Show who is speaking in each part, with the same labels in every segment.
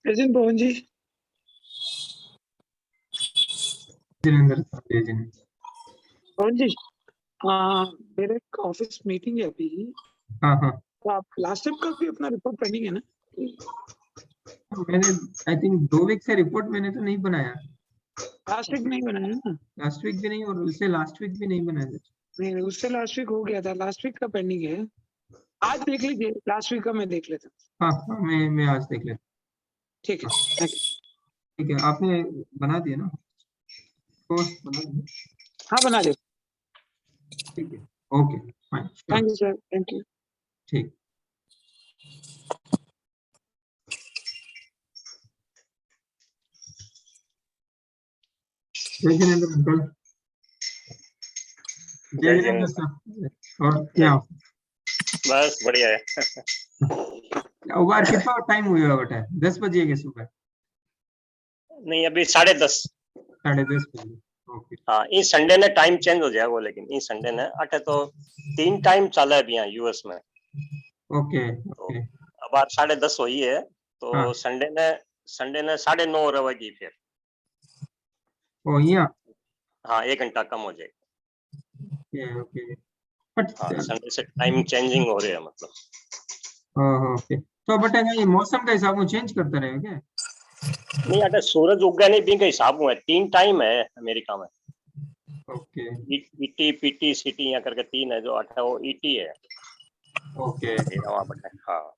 Speaker 1: Present पवन जी।
Speaker 2: जिनेंद्र जय जिनेंद्र।
Speaker 1: पवन जी, मेरे एक ऑफिस मीटिंग है अभी।
Speaker 2: हाँ हाँ
Speaker 1: तो आप लास्ट टाइम का भी अपना रिपोर्ट पेंडिंग है ना?
Speaker 2: मैंने आई थिंक 2 वीक से रिपोर्ट मैंने तो नहीं बनाया।
Speaker 1: लास्ट वीक नहीं बनाया ना?
Speaker 2: लास्ट वीक भी नहीं और उससे लास्ट वीक भी नहीं बनाया।
Speaker 1: नहीं, उससे लास्ट वीक हो गया था, लास्ट वीक का पेंडिंग है। आज देख लीजिए, लास्ट वीक का मैं देख लेता हूँ।
Speaker 2: हाँ हाँ मैं आज देख लेता
Speaker 1: ठीक है,
Speaker 2: हूँ। हाँ,
Speaker 1: थैंक यू।
Speaker 2: ठीक है आपने बना दिया ना? कोर्स बना दिया?
Speaker 1: हाँ, बना दे।
Speaker 2: ठीक है okay fine
Speaker 1: thank you sir, thank you.
Speaker 2: ठीक। जय जिनेंद्र अंकल। जय
Speaker 3: जय
Speaker 2: जिनेंद्र
Speaker 3: जिनेंद्र।
Speaker 2: सर। और क्या
Speaker 3: बस बढ़िया है।
Speaker 2: बार कितना टाइम हुआ बेटा? 10 बजे के सुबह?
Speaker 3: नहीं अभी 10:30।
Speaker 2: 10:30 बजे ओके।
Speaker 3: हाँ ये संडे ने टाइम चेंज हो जाएगा, लेकिन ये संडे ने अटे तो 3 टाइम चला है अभी यहाँ यूएस में।
Speaker 2: ओके
Speaker 3: तो
Speaker 2: ओके
Speaker 3: अब आज 10:30 हुई है, तो
Speaker 2: हाँ
Speaker 3: संडे ने 9:30 रहेगी फिर।
Speaker 2: ओ यहाँ
Speaker 3: हाँ 1 घंटा कम हो जाएगा।
Speaker 2: ओके ओके बट
Speaker 3: हाँ संडे से टाइम चेंजिंग हो रही है मतलब।
Speaker 2: ओके तो बेटा ये मौसम का हिसाब वो चेंज करता रहेगा क्या?
Speaker 3: नहीं अटे सूरज उगने भी के हिसाब में 3 टाइम है अमेरिका में।
Speaker 2: ओके
Speaker 3: ईटी पीटी सिटी यहाँ करके 3 है, जो 8 है वो ईटी है।
Speaker 2: ओके
Speaker 3: वहाँ पर हाँ,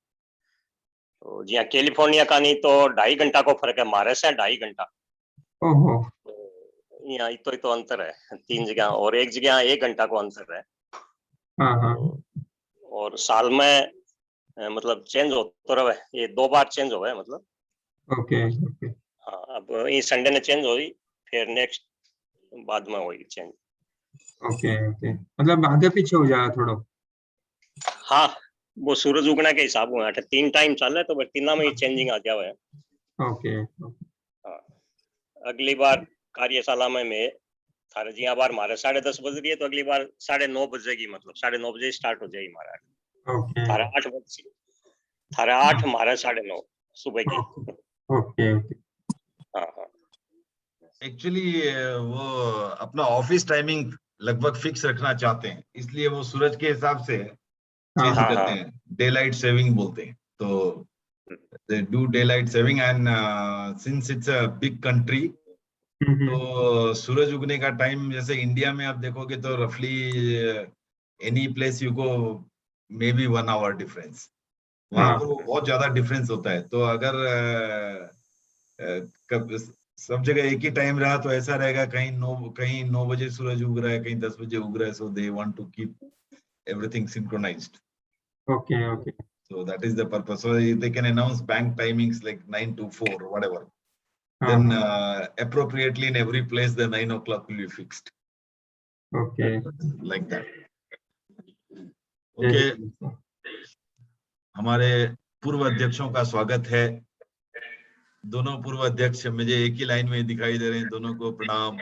Speaker 3: तो जी कैलिफोर्निया का नहीं तो 2.5 घंटा को फर्क है, मारे से 2.5 घंटा।
Speaker 2: ओहो
Speaker 3: तो यहाँ तो अंतर है 3 जगह, और एक जगह 1 घंटा को अंतर है।
Speaker 2: हाँ हाँ
Speaker 3: तो, और साल में मतलब चेंज होता रहे, ये 2 बार चेंज हो गए मतलब।
Speaker 2: ओके ओके
Speaker 3: हाँ अब ये संडे ने चेंज हुई, फिर नेक्स्ट बाद में हुई चेंज।
Speaker 2: ओके ओके मतलब आगे पीछे हो जाएगा थोड़ा।
Speaker 3: हाँ वो सूरज उगने के हिसाब में 3 टाइम चल रहा है, तो तीना में ही चेंजिंग आ गया है।
Speaker 2: ओके
Speaker 3: हाँ अगली बार कार्यशाला में मैं थारे जी बार मारे 10:30 बज रही है, तो अगली बार 9:30 बजेगी, मतलब 9:30 बजे स्टार्ट हो जाएगी हमारा।
Speaker 2: ओके
Speaker 3: थारे 8 बजे, थारे 8 मारे 9:30 सुबह की।
Speaker 2: ओके ओके
Speaker 3: हाँ हाँ
Speaker 4: एक्चुअली वो अपना ऑफिस टाइमिंग लगभग फिक्स रखना चाहते हैं, इसलिए वो सूरज के हिसाब से चेंज
Speaker 3: हाँ
Speaker 4: करते
Speaker 3: हाँ
Speaker 4: हैं। डे लाइट सेविंग बोलते हैं, तो they do day light saving and since it's a big country, तो सूरज उगने का टाइम जैसे इंडिया में आप देखोगे तो रफली any place you go may be 1 hour difference. वहां
Speaker 2: हाँ
Speaker 4: पर वो बहुत ज्यादा डिफरेंस होता है। तो अगर सब जगह एक ही टाइम रहा तो ऐसा रहेगा, कहीं 9 बजे सूरज उग रहा है, कहीं 10 बजे उग रहा है। So they want to keep everything synchronized.
Speaker 2: Okay okay
Speaker 4: So that is the purpose. So they can announce bank timings like 9 to 4 or whatever.
Speaker 2: हाँ
Speaker 4: Then
Speaker 2: हाँ
Speaker 4: appropriately in every place the 9 o'clock will be fixed
Speaker 2: okay
Speaker 4: like that.
Speaker 2: जय
Speaker 4: Okay,
Speaker 2: Jinendra
Speaker 4: हमारे पूर्व अध्यक्षों का स्वागत है। दोनों पूर्व अध्यक्ष मुझे एक ही लाइन में दिखाई दे रहे हैं। दोनों को प्रणाम।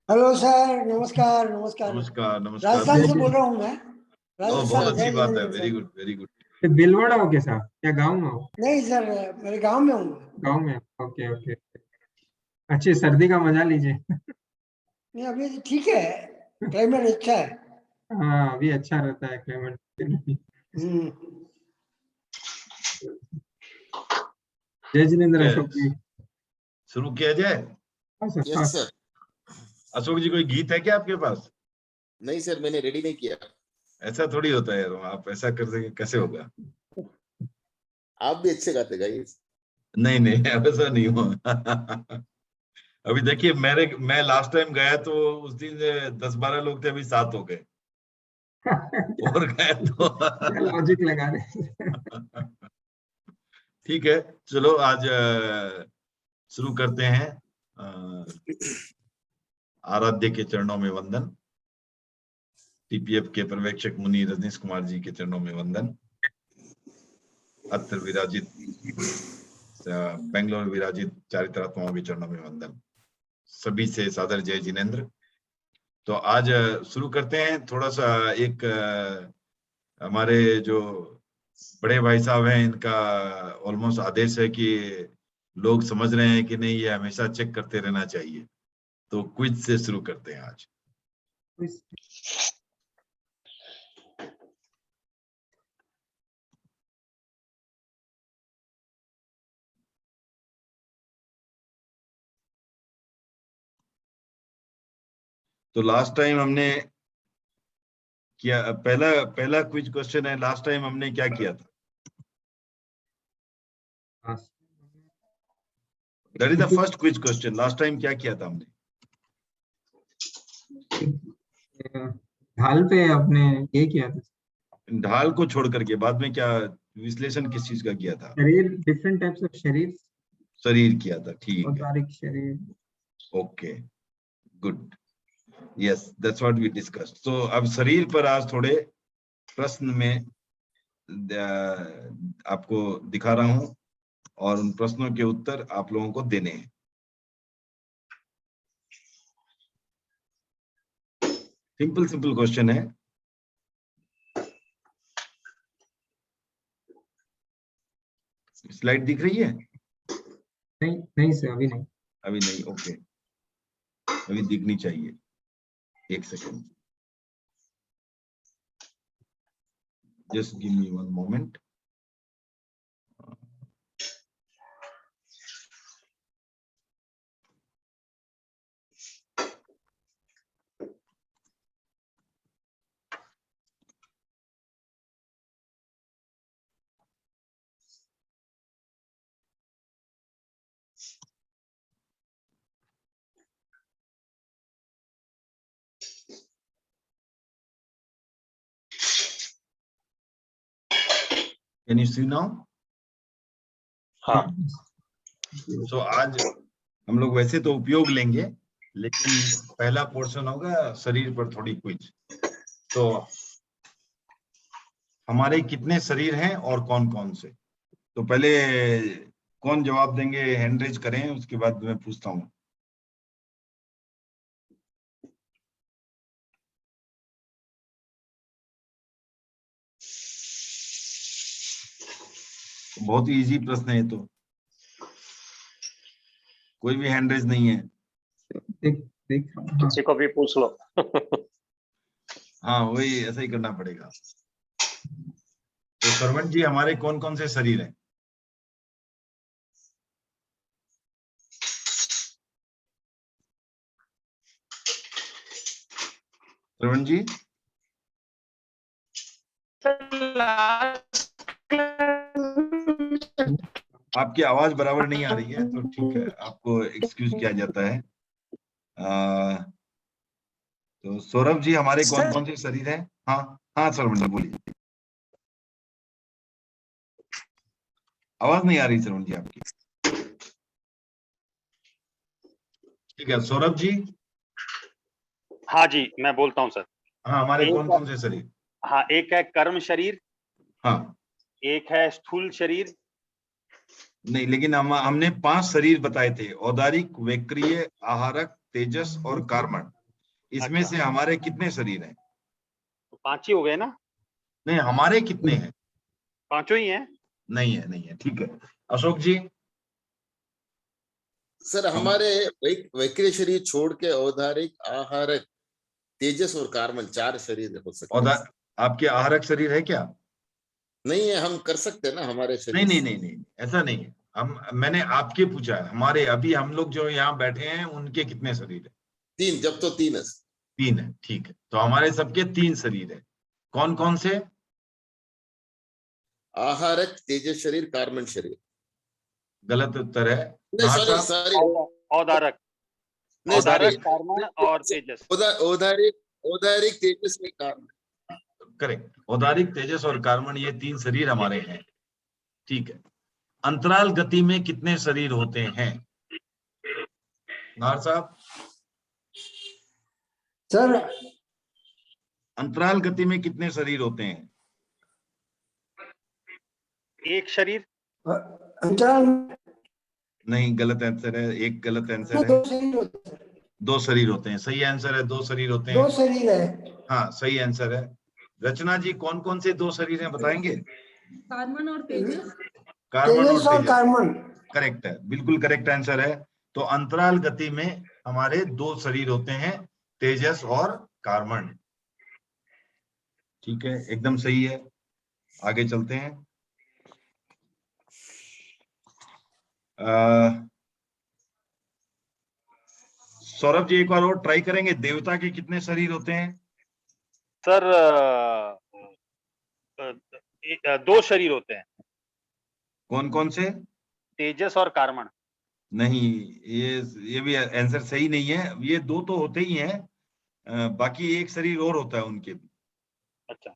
Speaker 5: हेलो सर, नमस्कार नमस्कार।
Speaker 4: नमस्कार नमस्कार।
Speaker 5: राजस्थान से बोल रहा हूँ मैं।
Speaker 4: बहुत
Speaker 5: राजस्थान।
Speaker 4: अच्छी
Speaker 5: जय
Speaker 4: बात है।
Speaker 5: Jinendra
Speaker 4: very
Speaker 5: sir.
Speaker 4: Good very good.
Speaker 2: Sir Dilwara हो कैसा क्या गांव में हो?
Speaker 5: नहीं सर, मेरे गांव में हूँ।
Speaker 2: गांव में ओके ओके अच्छी सर्दी का मजा लीजिए।
Speaker 5: नहीं अभी ठीक है, क्लाइमेट अच्छा है।
Speaker 2: हाँ अभी अच्छा रहता है क्लाइमेट। जय जिनेंद्र अशोक जी।
Speaker 4: शुरू किया जाए?
Speaker 2: हाँ सर हाँ
Speaker 6: यस सर।
Speaker 4: अशोक जी, कोई गीत है क्या आपके पास?
Speaker 6: नहीं सर, मैंने रेडी नहीं किया।
Speaker 4: ऐसा थोड़ी होता है यार, आप ऐसा कर सके कैसे होगा?
Speaker 6: आप भी अच्छे गाते गाइस।
Speaker 4: नहीं नहीं ऐसा नहीं हुआ। अभी देखिए मैं लास्ट टाइम गया तो उस दिन 10-12 लोग थे, अभी 7 हो गए और गए तो
Speaker 2: लॉजिक लगा रहे।
Speaker 4: ठीक है चलो आज शुरू करते हैं। आराध्य के चरणों में वंदन। टीपीएफ के पर्यवेक्षक मुनि रजनीश कुमार जी के चरणों में वंदन। अत्र विराजित बेंगलोर विराजित चारित्रात्माओं के चरणों में वंदन। सभी से सादर जय जिनेंद्र। तो आज शुरू करते हैं। थोड़ा सा एक हमारे जो बड़े भाई साहब हैं, इनका ऑलमोस्ट आदेश है कि लोग समझ रहे हैं कि नहीं, ये हमेशा चेक करते रहना चाहिए। तो क्विज से शुरू करते हैं आज। तो लास्ट टाइम हमने किया, पहला क्विज क्वेश्चन है, लास्ट टाइम हमने क्या किया था? That is the first quiz question. Last time क्या किया था हमने?
Speaker 2: ढाल पे आपने ये किया था,
Speaker 4: ढाल को छोड़ करके बाद में क्या विश्लेषण किस चीज का किया था?
Speaker 2: शरीर, डिफरेंट टाइप्स ऑफ शरीर,
Speaker 4: शरीर किया था, ठीक है,
Speaker 2: औदारिक शरीर।
Speaker 4: Okay, good, yes, that's what we discussed. तो अब शरीर पर आज थोड़े प्रश्न में आपको दिखा रहा हूं और उन प्रश्नों के उत्तर आप लोगों को देने हैं। सिंपल सिंपल क्वेश्चन है। स्लाइड दिख रही है?
Speaker 2: नहीं नहीं सर, अभी नहीं।
Speaker 4: अभी नहीं, ओके, अभी दिखनी चाहिए। एक second, just give me one moment. Can you see now?
Speaker 3: हाँ,
Speaker 4: तो आज हम लोग वैसे तो उपयोग लेंगे, लेकिन पहला पोर्शन होगा शरीर पर थोड़ी क्विज। तो हमारे कितने शरीर हैं और कौन कौन से? तो पहले कौन जवाब देंगे? हैंड रेज करें, उसके बाद मैं पूछता हूँ। बहुत ही इजी प्रश्न है, तो कोई भी हैंड रेज नहीं है।
Speaker 2: देख
Speaker 3: किसी को भी पूछ लो।
Speaker 4: हाँ, वही ऐसा ही करना पड़ेगा। तो सरवण जी, हमारे कौन कौन से शरीर हैं? सरवण जी, आपकी आवाज बराबर नहीं आ रही है, तो ठीक है, आपको एक्सक्यूज किया जाता है। तो सौरभ जी, हमारे कौन कौन से शरीर हैं? हाँ हाँ सरवण जी बोलिए। आवाज नहीं आ रही सरवण जी आपकी। ठीक है, सौरभ जी।
Speaker 7: हाँ जी, मैं बोलता हूँ सर।
Speaker 4: हाँ, हमारे कौन कौन से शरीर?
Speaker 7: हाँ, एक है कर्म शरीर,
Speaker 4: हाँ,
Speaker 7: एक है स्थूल शरीर।
Speaker 4: नहीं, लेकिन हमने 5 शरीर बताए थे: औदारिक, वैक्रिय, आहारक, तेजस और कार्मण। इसमें
Speaker 7: अच्छा।
Speaker 4: से हमारे कितने शरीर हैं?
Speaker 7: तो 5 ही हो गए ना?
Speaker 4: नहीं, हमारे कितने हैं?
Speaker 7: 5 ही हैं।
Speaker 4: नहीं है, नहीं है, ठीक है। अशोक जी?
Speaker 6: सर हमारे वैक्रिय शरीर छोड़ के औदारिक, आहारक, तेजस और कार्बन 4 शरीर हो सकते हैं।
Speaker 4: आपके आहारक शरीर है क्या?
Speaker 6: नहीं है, हम कर सकते हैं ना हमारे
Speaker 4: नहीं
Speaker 6: शरीर
Speaker 4: नहीं
Speaker 6: से।
Speaker 4: नहीं नहीं, ऐसा नहीं है। मैंने आपके पूछा है, हमारे अभी हम लोग जो यहाँ बैठे हैं उनके कितने शरीर है?
Speaker 6: 3, जब तो 3 है।
Speaker 4: 3 है, ठीक है। तो हमारे सबके 3 शरीर है। कौन कौन से?
Speaker 6: आहारक, तेजस शरीर, कार्बन शरीर।
Speaker 4: गलत उत्तर है।
Speaker 6: नहीं सॉरी सॉरी,
Speaker 7: औदारक,
Speaker 6: नहीं सॉरी,
Speaker 7: औदारक, कार्बन और तेजस।
Speaker 6: औदारिक, औदारिक, तेजस में कार्बन।
Speaker 4: करेक्ट, औदारिक, तेजस और कार्बन, ये 3 शरीर हमारे हैं, ठीक है। अंतराल गति में कितने शरीर होते हैं नार साहब?
Speaker 5: सर
Speaker 4: अंतराल गति में कितने शरीर होते हैं?
Speaker 7: एक शरीर।
Speaker 5: अंतराल
Speaker 4: नहीं, गलत आंसर है, एक गलत आंसर है।
Speaker 5: 2 शरीर होते हैं।
Speaker 4: 2 शरीर होते हैं, सही आंसर है, 2 शरीर होते
Speaker 5: 2
Speaker 4: हैं।
Speaker 5: शरीर है।
Speaker 4: हाँ, सही आंसर है। रचना जी, कौन कौन से 2 शरीर हैं बताएंगे?
Speaker 8: कार्बन और तेजस।
Speaker 4: कार्बन
Speaker 5: तेजस
Speaker 4: और
Speaker 5: और
Speaker 4: तेजस,
Speaker 5: कार्बन।
Speaker 4: करेक्ट है, बिल्कुल करेक्ट आंसर है। तो अंतराल गति में हमारे दो शरीर होते हैं, तेजस और कार्बन। ठीक है, एकदम सही है। आगे चलते हैं। सौरभ जी एक बार और ट्राई करेंगे, देवता के कितने शरीर होते हैं?
Speaker 7: सर 2 शरीर होते हैं,
Speaker 4: कौन कौन से?
Speaker 7: तेजस और कार्बन।
Speaker 4: नहीं, ये भी आंसर सही नहीं है। ये दो तो होते ही हैं, बाकी एक शरीर और होता है उनके भी।
Speaker 7: अच्छा,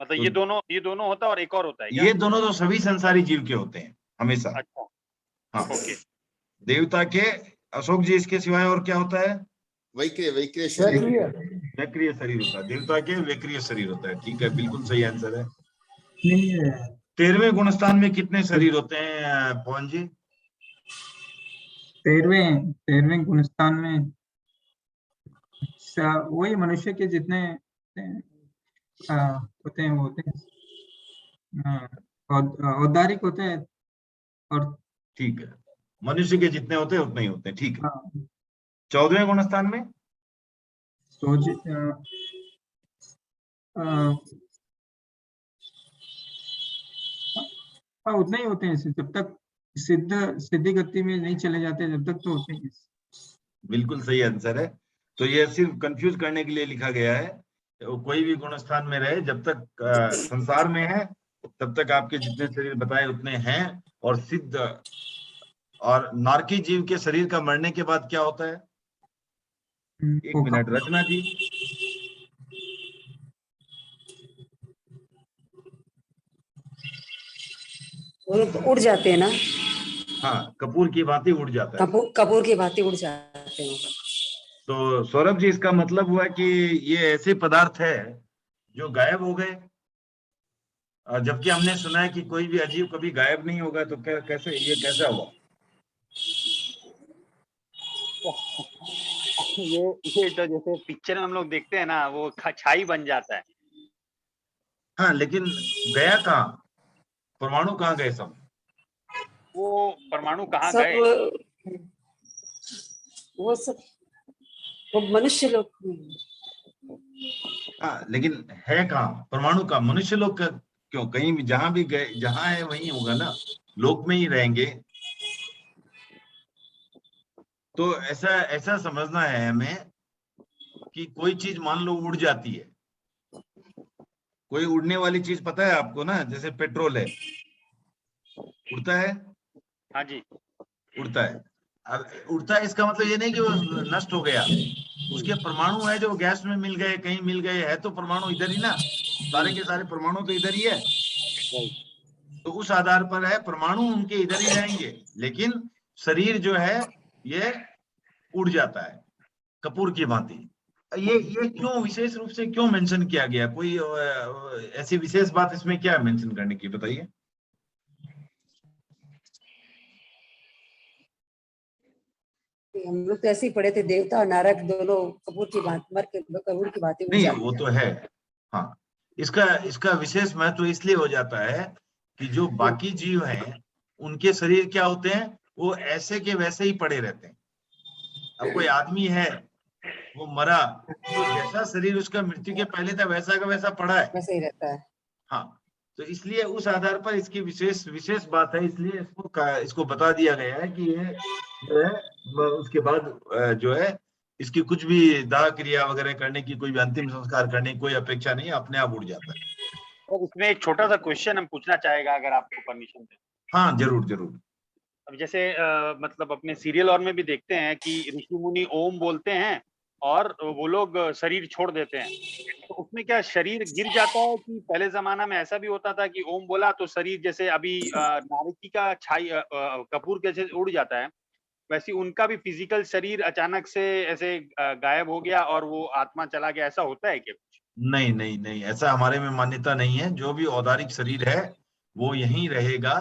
Speaker 7: मतलब
Speaker 4: तो
Speaker 7: ये दोनों होता है और एक और होता है क्या?
Speaker 4: ये दोनों तो सभी संसारी जीव के होते हैं हमेशा।
Speaker 7: अच्छा,
Speaker 4: हाँ,
Speaker 7: ओके।
Speaker 4: देवता के। अशोक जी इसके सिवाय और क्या होता है?
Speaker 6: वैक्रिय शरीर।
Speaker 4: वैक्रिय शरीर होता है, देवता के वैक्रिय शरीर होता है। ठीक है, बिल्कुल सही आंसर है।
Speaker 2: नहीं
Speaker 4: 13वें गुणस्थान में कितने शरीर होते हैं पवन जी?
Speaker 2: 13वें गुणस्थान में वही मनुष्य के जितने होते हैं वो होते हैं, औदारिक होते हैं। और
Speaker 4: ठीक है, मनुष्य के जितने होते हैं उतने ही होते हैं। ठीक है।
Speaker 2: हाँ,
Speaker 4: 14वें गुणस्थान में?
Speaker 2: तो हाँ उतने ही होते हैं, जब तक सिद्धि गति में नहीं चले जाते जब तक तो होते हैं।
Speaker 4: बिल्कुल सही आंसर है। तो ये सिर्फ कंफ्यूज करने के लिए लिखा गया है। तो कोई भी गुणस्थान में रहे, जब तक संसार में है तब तक आपके जितने शरीर बताए उतने हैं। और सिद्ध और नारकी जीव के शरीर का मरने के बाद क्या होता है? एक मिनट रचना जी।
Speaker 9: वो उड़ जाते हैं ना,
Speaker 4: हाँ, कपूर की भांति उड़ जाता है।
Speaker 9: कपूर की भांति उड़ जाते हैं।
Speaker 4: तो सौरभ जी इसका मतलब हुआ कि ये ऐसे पदार्थ है जो गायब हो गए, जबकि हमने सुना है कि कोई भी अजीव कभी गायब नहीं होगा। तो कैसे ये कैसा हुआ?
Speaker 7: ये तो जैसे पिक्चर में हम लोग देखते हैं ना, वो छाई बन जाता है।
Speaker 4: हाँ, लेकिन गया कहाँ? परमाणु कहाँ गए सब?
Speaker 7: वो परमाणु कहाँ
Speaker 9: सब
Speaker 7: गए?
Speaker 9: वो सब वो मनुष्य लोग।
Speaker 4: हाँ, लेकिन है कहाँ परमाणु का? मनुष्य लोग का क्यों? कहीं भी जहां भी गए, जहां है वहीं होगा ना, लोक में ही रहेंगे। तो ऐसा ऐसा समझना है हमें कि कोई चीज मान लो उड़ जाती है, कोई उड़ने वाली चीज पता है आपको ना, जैसे पेट्रोल है, उड़ता है।
Speaker 7: हाँ जी,
Speaker 4: उड़ता है। अब उड़ता है इसका मतलब ये नहीं कि वो नष्ट हो गया। उसके परमाणु है जो गैस में मिल गए, कहीं मिल गए, है तो परमाणु इधर ही ना, सारे के सारे परमाणु तो इधर ही है। तो उस आधार पर है, परमाणु उनके इधर ही रहेंगे, लेकिन शरीर जो है ये उड़ जाता है कपूर की भांति। ये क्यों विशेष रूप से क्यों मेंशन किया गया? कोई ऐसी विशेष बात इसमें क्या मेंशन करने की, बताइए।
Speaker 9: हम लोग तो ऐसे ही पढ़े थे, देवता और नारक दोनों कपूर की भांति उड़
Speaker 4: नहीं,
Speaker 9: जाते
Speaker 4: वो
Speaker 9: हैं।
Speaker 4: तो है। हाँ, इसका विशेष महत्व इसलिए हो जाता है कि जो बाकी जीव हैं उनके शरीर क्या होते हैं, वो ऐसे के वैसे ही पड़े रहते हैं। अब कोई आदमी है, वो मरा, तो जैसा शरीर उसका मृत्यु के पहले था वैसा का वैसा पड़ा है।
Speaker 9: वैसे ही रहता है।
Speaker 4: हाँ, तो इसलिए उस आधार पर इसकी विशेष बात है, इसलिए इसको बता दिया गया है कि ये जो है उसके बाद जो है इसकी कुछ भी दाह क्रिया वगैरह करने की, कोई भी अंतिम संस्कार करने की कोई अपेक्षा नहीं, अपने आप उड़ जाता है।
Speaker 7: और इसमें एक छोटा सा क्वेश्चन हम पूछना चाहेगा, अगर आपको परमिशन दें।
Speaker 4: हाँ, जरूर जरूर।
Speaker 7: अब जैसे मतलब अपने सीरियल और में भी देखते हैं कि ऋषि मुनि ओम बोलते हैं और वो लोग शरीर छोड़ देते हैं, तो उसमें क्या शरीर गिर जाता है? कि पहले जमाना में ऐसा भी होता था कि ओम बोला तो शरीर, जैसे अभी नारकी का छाई कपूर कैसे उड़ जाता है, वैसे उनका भी फिजिकल शरीर अचानक से ऐसे गायब हो गया और वो आत्मा चला गया, ऐसा होता है क्या कुछ?
Speaker 4: नहीं नहीं नहीं, ऐसा हमारे में मान्यता नहीं है। जो भी औदारिक शरीर है वो यहीं रहेगा।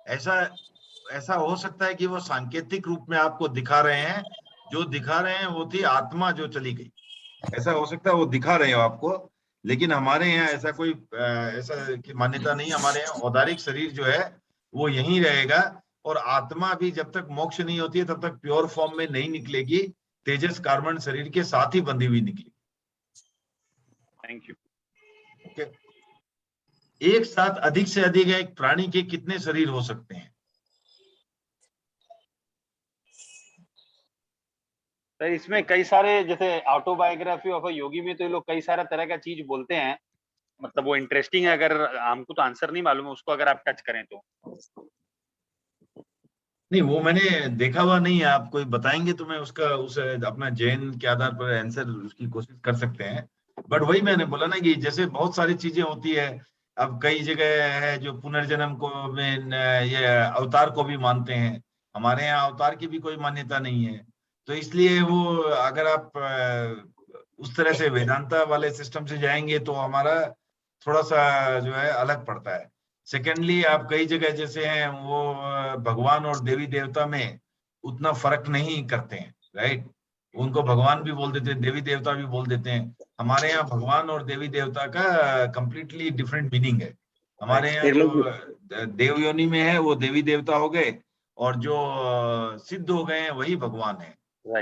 Speaker 4: ऐसा हो सकता है कि वो सांकेतिक रूप में आपको दिखा रहे हैं, जो दिखा रहे हैं वो थी आत्मा जो चली गई, ऐसा हो सकता है वो दिखा रहे हो आपको, लेकिन हमारे यहाँ ऐसा कोई ऐसा की मान्यता नहीं। हमारे यहाँ औदारिक शरीर जो है वो यहीं रहेगा, और आत्मा भी जब तक मोक्ष नहीं होती है तब तक प्योर फॉर्म में नहीं निकलेगी, तेजस कार्बन शरीर के साथ ही बंधी हुई निकलेगी।
Speaker 7: Thank you.
Speaker 4: ओके, एक साथ अधिक से अधिक एक प्राणी के कितने शरीर हो सकते हैं?
Speaker 7: तो इसमें कई सारे, जैसे ऑटोबायोग्राफी ऑफ अ योगी में तो ये लोग कई सारा तरह का चीज बोलते हैं, मतलब वो इंटरेस्टिंग है। अगर हमको तो आंसर नहीं मालूम है उसको, अगर आप टच करें तो।
Speaker 4: नहीं, वो मैंने देखा हुआ नहीं है। आप कोई बताएंगे तो मैं उसका उस अपना जैन के आधार पर आंसर उसकी कोशिश कर सकते हैं। बट वही मैंने बोला ना कि जैसे बहुत सारी चीजें होती है। अब कई जगह है जो पुनर्जन्म को में ये अवतार को भी मानते हैं। हमारे यहाँ अवतार की भी कोई मान्यता नहीं है। तो इसलिए वो अगर आप उस तरह से वेदांता वाले सिस्टम से जाएंगे तो हमारा थोड़ा सा जो है अलग पड़ता है। सेकेंडली, आप कई जगह जैसे हैं वो भगवान और देवी देवता में उतना फर्क नहीं करते हैं, राइट? उनको भगवान भी बोल देते हैं, देवी देवता भी बोल देते हैं। हमारे यहाँ भगवान और देवी देवता का कंप्लीटली डिफरेंट मीनिंग है। हमारे यहाँ जो देव योनि में है वो देवी देवता हो गए, और जो सिद्ध हो गए हैं वही भगवान है,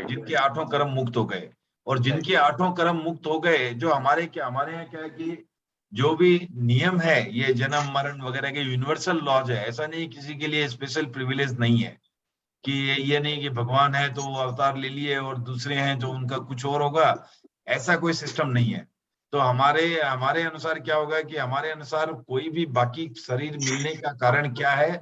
Speaker 4: जिनके 8 कर्म मुक्त हो गए। और जिनके 8 कर्म मुक्त हो गए, जो हमारे यहाँ क्या है कि जो भी नियम है, ये जन्म मरण वगैरह के यूनिवर्सल लॉज है। ऐसा नहीं किसी के लिए स्पेशल प्रिविलेज नहीं है कि ये नहीं कि भगवान है तो वो अवतार ले लिए और दूसरे हैं तो उनका कुछ और होगा। ऐसा कोई सिस्टम नहीं है। तो हमारे अनुसार क्या होगा कि हमारे अनुसार कोई भी बाकी शरीर मिलने का कारण क्या है?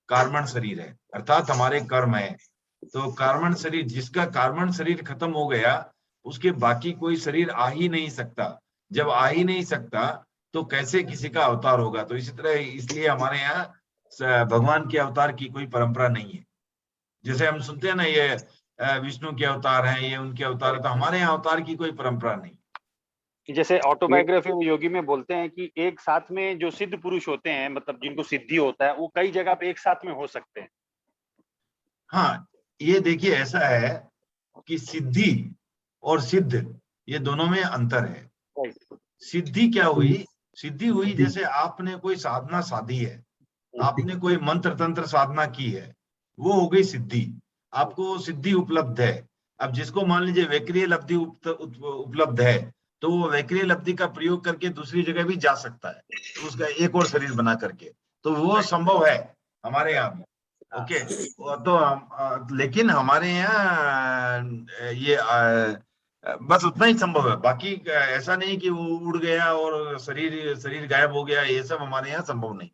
Speaker 4: कार्बन शरीर है, अर्थात हमारे कर्म है। तो कार्बन शरीर, जिसका कार्बन शरीर खत्म हो गया उसके बाकी कोई शरीर आ ही नहीं सकता। जब आ ही नहीं सकता तो कैसे किसी का अवतार होगा? तो इसी तरह इसलिए हमारे यहाँ भगवान के अवतार की कोई परंपरा नहीं है। जैसे हम सुनते हैं ना, ये विष्णु के अवतार हैं, ये उनके अवतार है, तो हमारे यहाँ अवतार की कोई परंपरा नहीं।
Speaker 7: जैसे ऑटोबायोग्राफी में योगी में बोलते हैं कि एक साथ में जो सिद्ध पुरुष होते हैं, मतलब जिनको सिद्धि होता है, वो कई जगह पे एक साथ में हो सकते हैं।
Speaker 4: हाँ, ये देखिए ऐसा है कि सिद्धि और सिद्ध ये दोनों में अंतर है। सिद्धि क्या हुई? सिद्धि हुई जैसे आपने कोई साधना साधी है, आपने कोई मंत्र तंत्र साधना की है, वो हो गई सिद्धि। आपको सिद्धि उपलब्ध है। अब जिसको मान लीजिए वैक्रिय लब्धि उपलब्ध है तो वो वैक्रिय लब्धि का प्रयोग करके दूसरी जगह भी जा सकता है, तो उसका एक और शरीर बना करके, तो वो संभव है हमारे यहाँ भी। ओके, तो लेकिन हमारे यहाँ ये बस उतना ही संभव है। बाकी ऐसा नहीं कि वो उड़ गया और शरीर गायब हो गया, ये सब हमारे यहाँ संभव नहीं।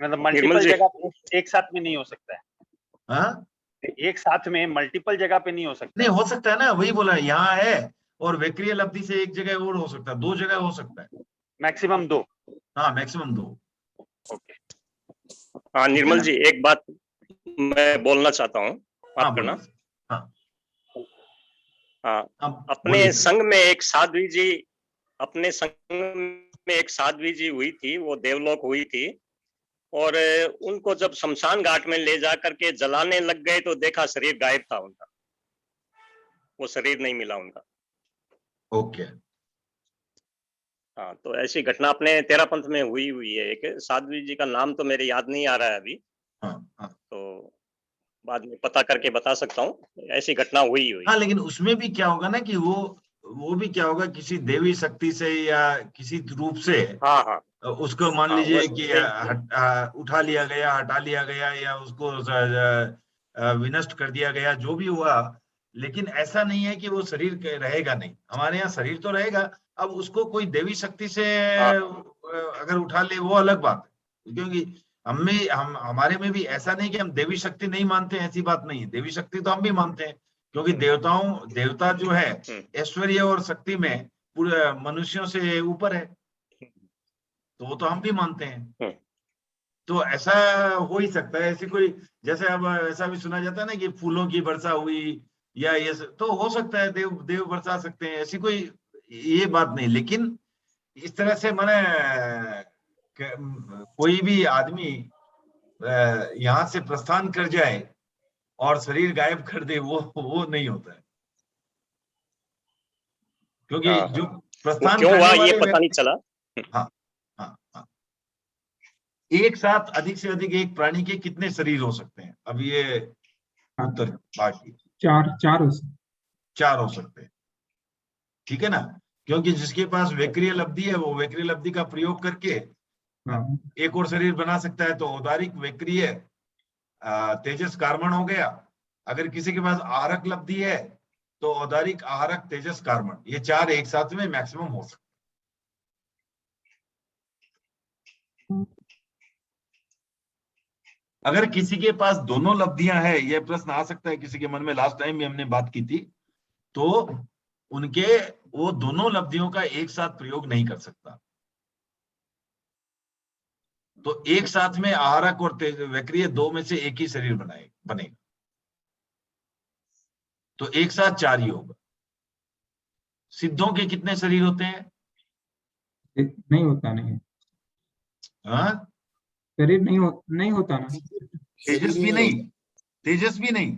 Speaker 7: मतलब मल्टीपल जगह पे एक साथ में नहीं हो सकता है।
Speaker 4: हाँ,
Speaker 7: एक साथ में मल्टीपल जगह पे नहीं हो सकता।
Speaker 4: नहीं हो सकता है ना, वही बोला, यहाँ है और वैक्रिय लब्धि से एक जगह और हो सकता है, 2 जगह हो सकता है,
Speaker 7: मैक्सिमम 2।
Speaker 4: हाँ, मैक्सिमम 2।
Speaker 7: ओके।
Speaker 3: हाँ निर्मल जी, एक बात मैं बोलना चाहता हूँ, माफ करना। हाँ, अपने संघ में एक साध्वी जी हुई थी, वो देवलोक हुई थी, और उनको जब शमशान घाट में ले जा करके जलाने लग गए तो देखा शरीर गायब था उनका, वो शरीर नहीं मिला उनका।
Speaker 4: ओके।
Speaker 3: हाँ, तो ऐसी घटना अपने तेरापंथ में हुई है। एक साध्वी जी का नाम तो मेरे याद नहीं आ रहा है अभी।
Speaker 4: हाँ।
Speaker 3: तो बाद में पता करके बता सकता हूँ, ऐसी घटना हुई।
Speaker 4: हाँ, लेकिन उसमें भी क्या होगा ना कि वो भी क्या होगा, किसी देवी शक्ति से या किसी रूप से,
Speaker 3: हाँ,
Speaker 4: उसको मान लीजिए कि उठा लिया गया, हटा लिया गया, या उसको विनष्ट कर दिया गया, जो भी हुआ। लेकिन ऐसा नहीं है कि वो शरीर रहेगा नहीं। हमारे यहाँ शरीर तो रहेगा। अब उसको कोई देवी शक्ति से अगर उठा ले वो अलग बात है, क्योंकि हमारे में भी ऐसा नहीं कि हम देवी शक्ति नहीं मानते, ऐसी बात नहीं है। देवी शक्ति तो हम भी मानते हैं, क्योंकि देवता जो है ऐश्वर्य और शक्ति में पूरे मनुष्यों से ऊपर है, तो वो तो हम भी मानते हैं। तो ऐसा हो ही सकता है। ऐसी कोई, जैसे अब ऐसा भी सुना जाता है ना कि फूलों की वर्षा हुई, या ये तो हो सकता है, देव बरसा सकते हैं, ऐसी कोई ये बात नहीं। लेकिन इस तरह से माने कोई भी आदमी यहाँ से प्रस्थान कर जाए और शरीर गायब कर दे, वो नहीं होता है। क्योंकि प्रस्थान
Speaker 3: क्यों
Speaker 4: करने
Speaker 3: हुआ ये
Speaker 4: वाले
Speaker 3: पता नहीं
Speaker 4: व्यक्ति-
Speaker 3: चला।
Speaker 4: हाँ हाँ हाँ, एक साथ अधिक से अधिक एक प्राणी के कितने शरीर हो सकते हैं? अब ये उत्तर बाकी
Speaker 2: 4 हो सकते।
Speaker 4: 4 हो सकते हैं, ठीक है ना, क्योंकि जिसके पास वैक्रिय लब्धि है वो वैक्रिय लब्धि का प्रयोग करके
Speaker 2: हाँ,
Speaker 4: एक और शरीर बना सकता है। तो औदारिक वैक्रिय तेजस कार्बन हो गया। अगर किसी के पास आहारक लब्धि है तो औदारिक आहारक तेजस कार्बन, ये 4 एक साथ में मैक्सिमम हो सकते हैं। अगर किसी के पास दोनों लब्धियां हैं, यह प्रश्न आ सकता है किसी के मन में, लास्ट टाइम भी हमने बात की थी, तो उनके वो दोनों लब्धियों का एक साथ प्रयोग नहीं कर सकता। तो एक साथ में आहारक और वैक्रिय 2 में से एक ही शरीर बनेगा, तो एक साथ 4 ही होगा। सिद्धों के कितने शरीर होते हैं?
Speaker 2: नहीं होता, नहीं
Speaker 4: हाँ,
Speaker 2: शरीर नहीं होता ना,
Speaker 4: तेजस्वी नहीं, तेजस्वी नहीं,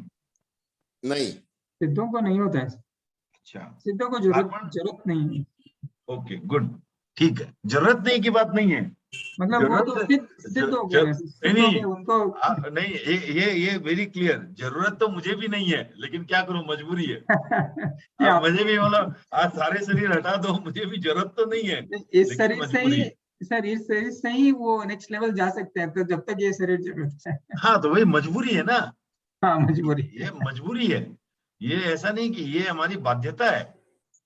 Speaker 6: नहीं,
Speaker 2: सिद्धों को नहीं होता है,
Speaker 4: अच्छा
Speaker 2: सिद्धों को
Speaker 4: कार्बन-
Speaker 2: जरूरत नहीं है।
Speaker 4: ओके गुड, ठीक है, जरूरत नहीं की बात नहीं है,
Speaker 2: मतलब वो तो सिद्ध हो गए, सिद्ध हो गए उनको।
Speaker 4: नहीं, ये वेरी क्लियर, जरूरत तो मुझे भी नहीं है, लेकिन क्या करूं, मजबूरी है। अब मुझे भी मतलब आज सारे शरीर हटा दो, मुझे भी जरूरत तो नहीं है,
Speaker 2: इस
Speaker 4: लेकिन
Speaker 2: शरीर से
Speaker 4: मजबूरी
Speaker 2: ही
Speaker 4: है।
Speaker 2: सर, इस शरीर से ही वो नेक्स्ट लेवल जा सकते हैं, तो जब तक ये शरीर जरूरत है।
Speaker 4: हाँ, तो वही मजबूरी है ना,
Speaker 2: हाँ, मजबूरी।
Speaker 4: ये मजबूरी है, ये ऐसा नहीं कि ये हमारी बाध्यता है,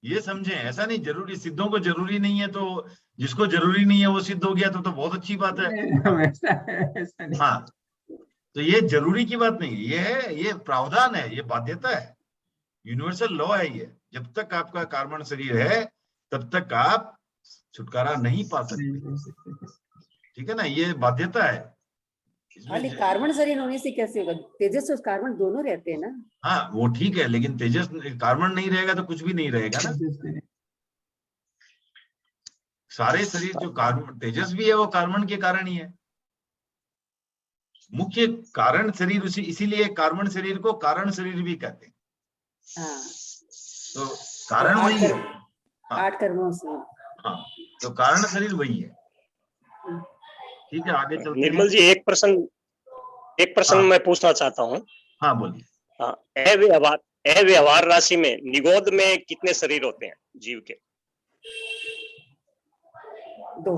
Speaker 4: ये समझें, ऐसा नहीं जरूरी, सिद्धों को जरूरी नहीं है, तो जिसको जरूरी नहीं है वो सिद्ध हो गया तो बहुत अच्छी बात है।
Speaker 2: ऐसा नहीं।
Speaker 4: हाँ, तो ये जरूरी की बात नहीं, ये है, ये प्रावधान है, ये बाध्यता है, यूनिवर्सल लॉ है ये। जब तक आपका कार्बन शरीर है तब तक आप छुटकारा नहीं पा सकते, ठीक है ना, ये बाध्यता है।
Speaker 9: खाली कार्बन शरीर होने से कैसे होगा? तेजस और कार्बन दोनों रहते हैं ना।
Speaker 4: हाँ वो ठीक है, लेकिन तेजस कार्बन नहीं रहेगा तो कुछ भी नहीं रहेगा ना। सारे शरीर जो कार्बन तेजस भी है वो कार्बन के कारण ही है, मुख्य कारण शरीर उसी, इसीलिए कार्बन शरीर को कारण शरीर भी कहते हैं।
Speaker 9: हाँ,
Speaker 4: तो कारण वही है,
Speaker 9: 8 कर्मों से।
Speaker 4: हाँ, तो कारण शरीर वही है, ठीक है, आगे चलते हैं।
Speaker 3: निर्मल जी एक प्रश्न मैं पूछना चाहता हूँ।
Speaker 4: हाँ बोलिए।
Speaker 3: हाँ, अव्यवहार राशि में निगोद में कितने शरीर होते हैं जीव के?
Speaker 9: 2।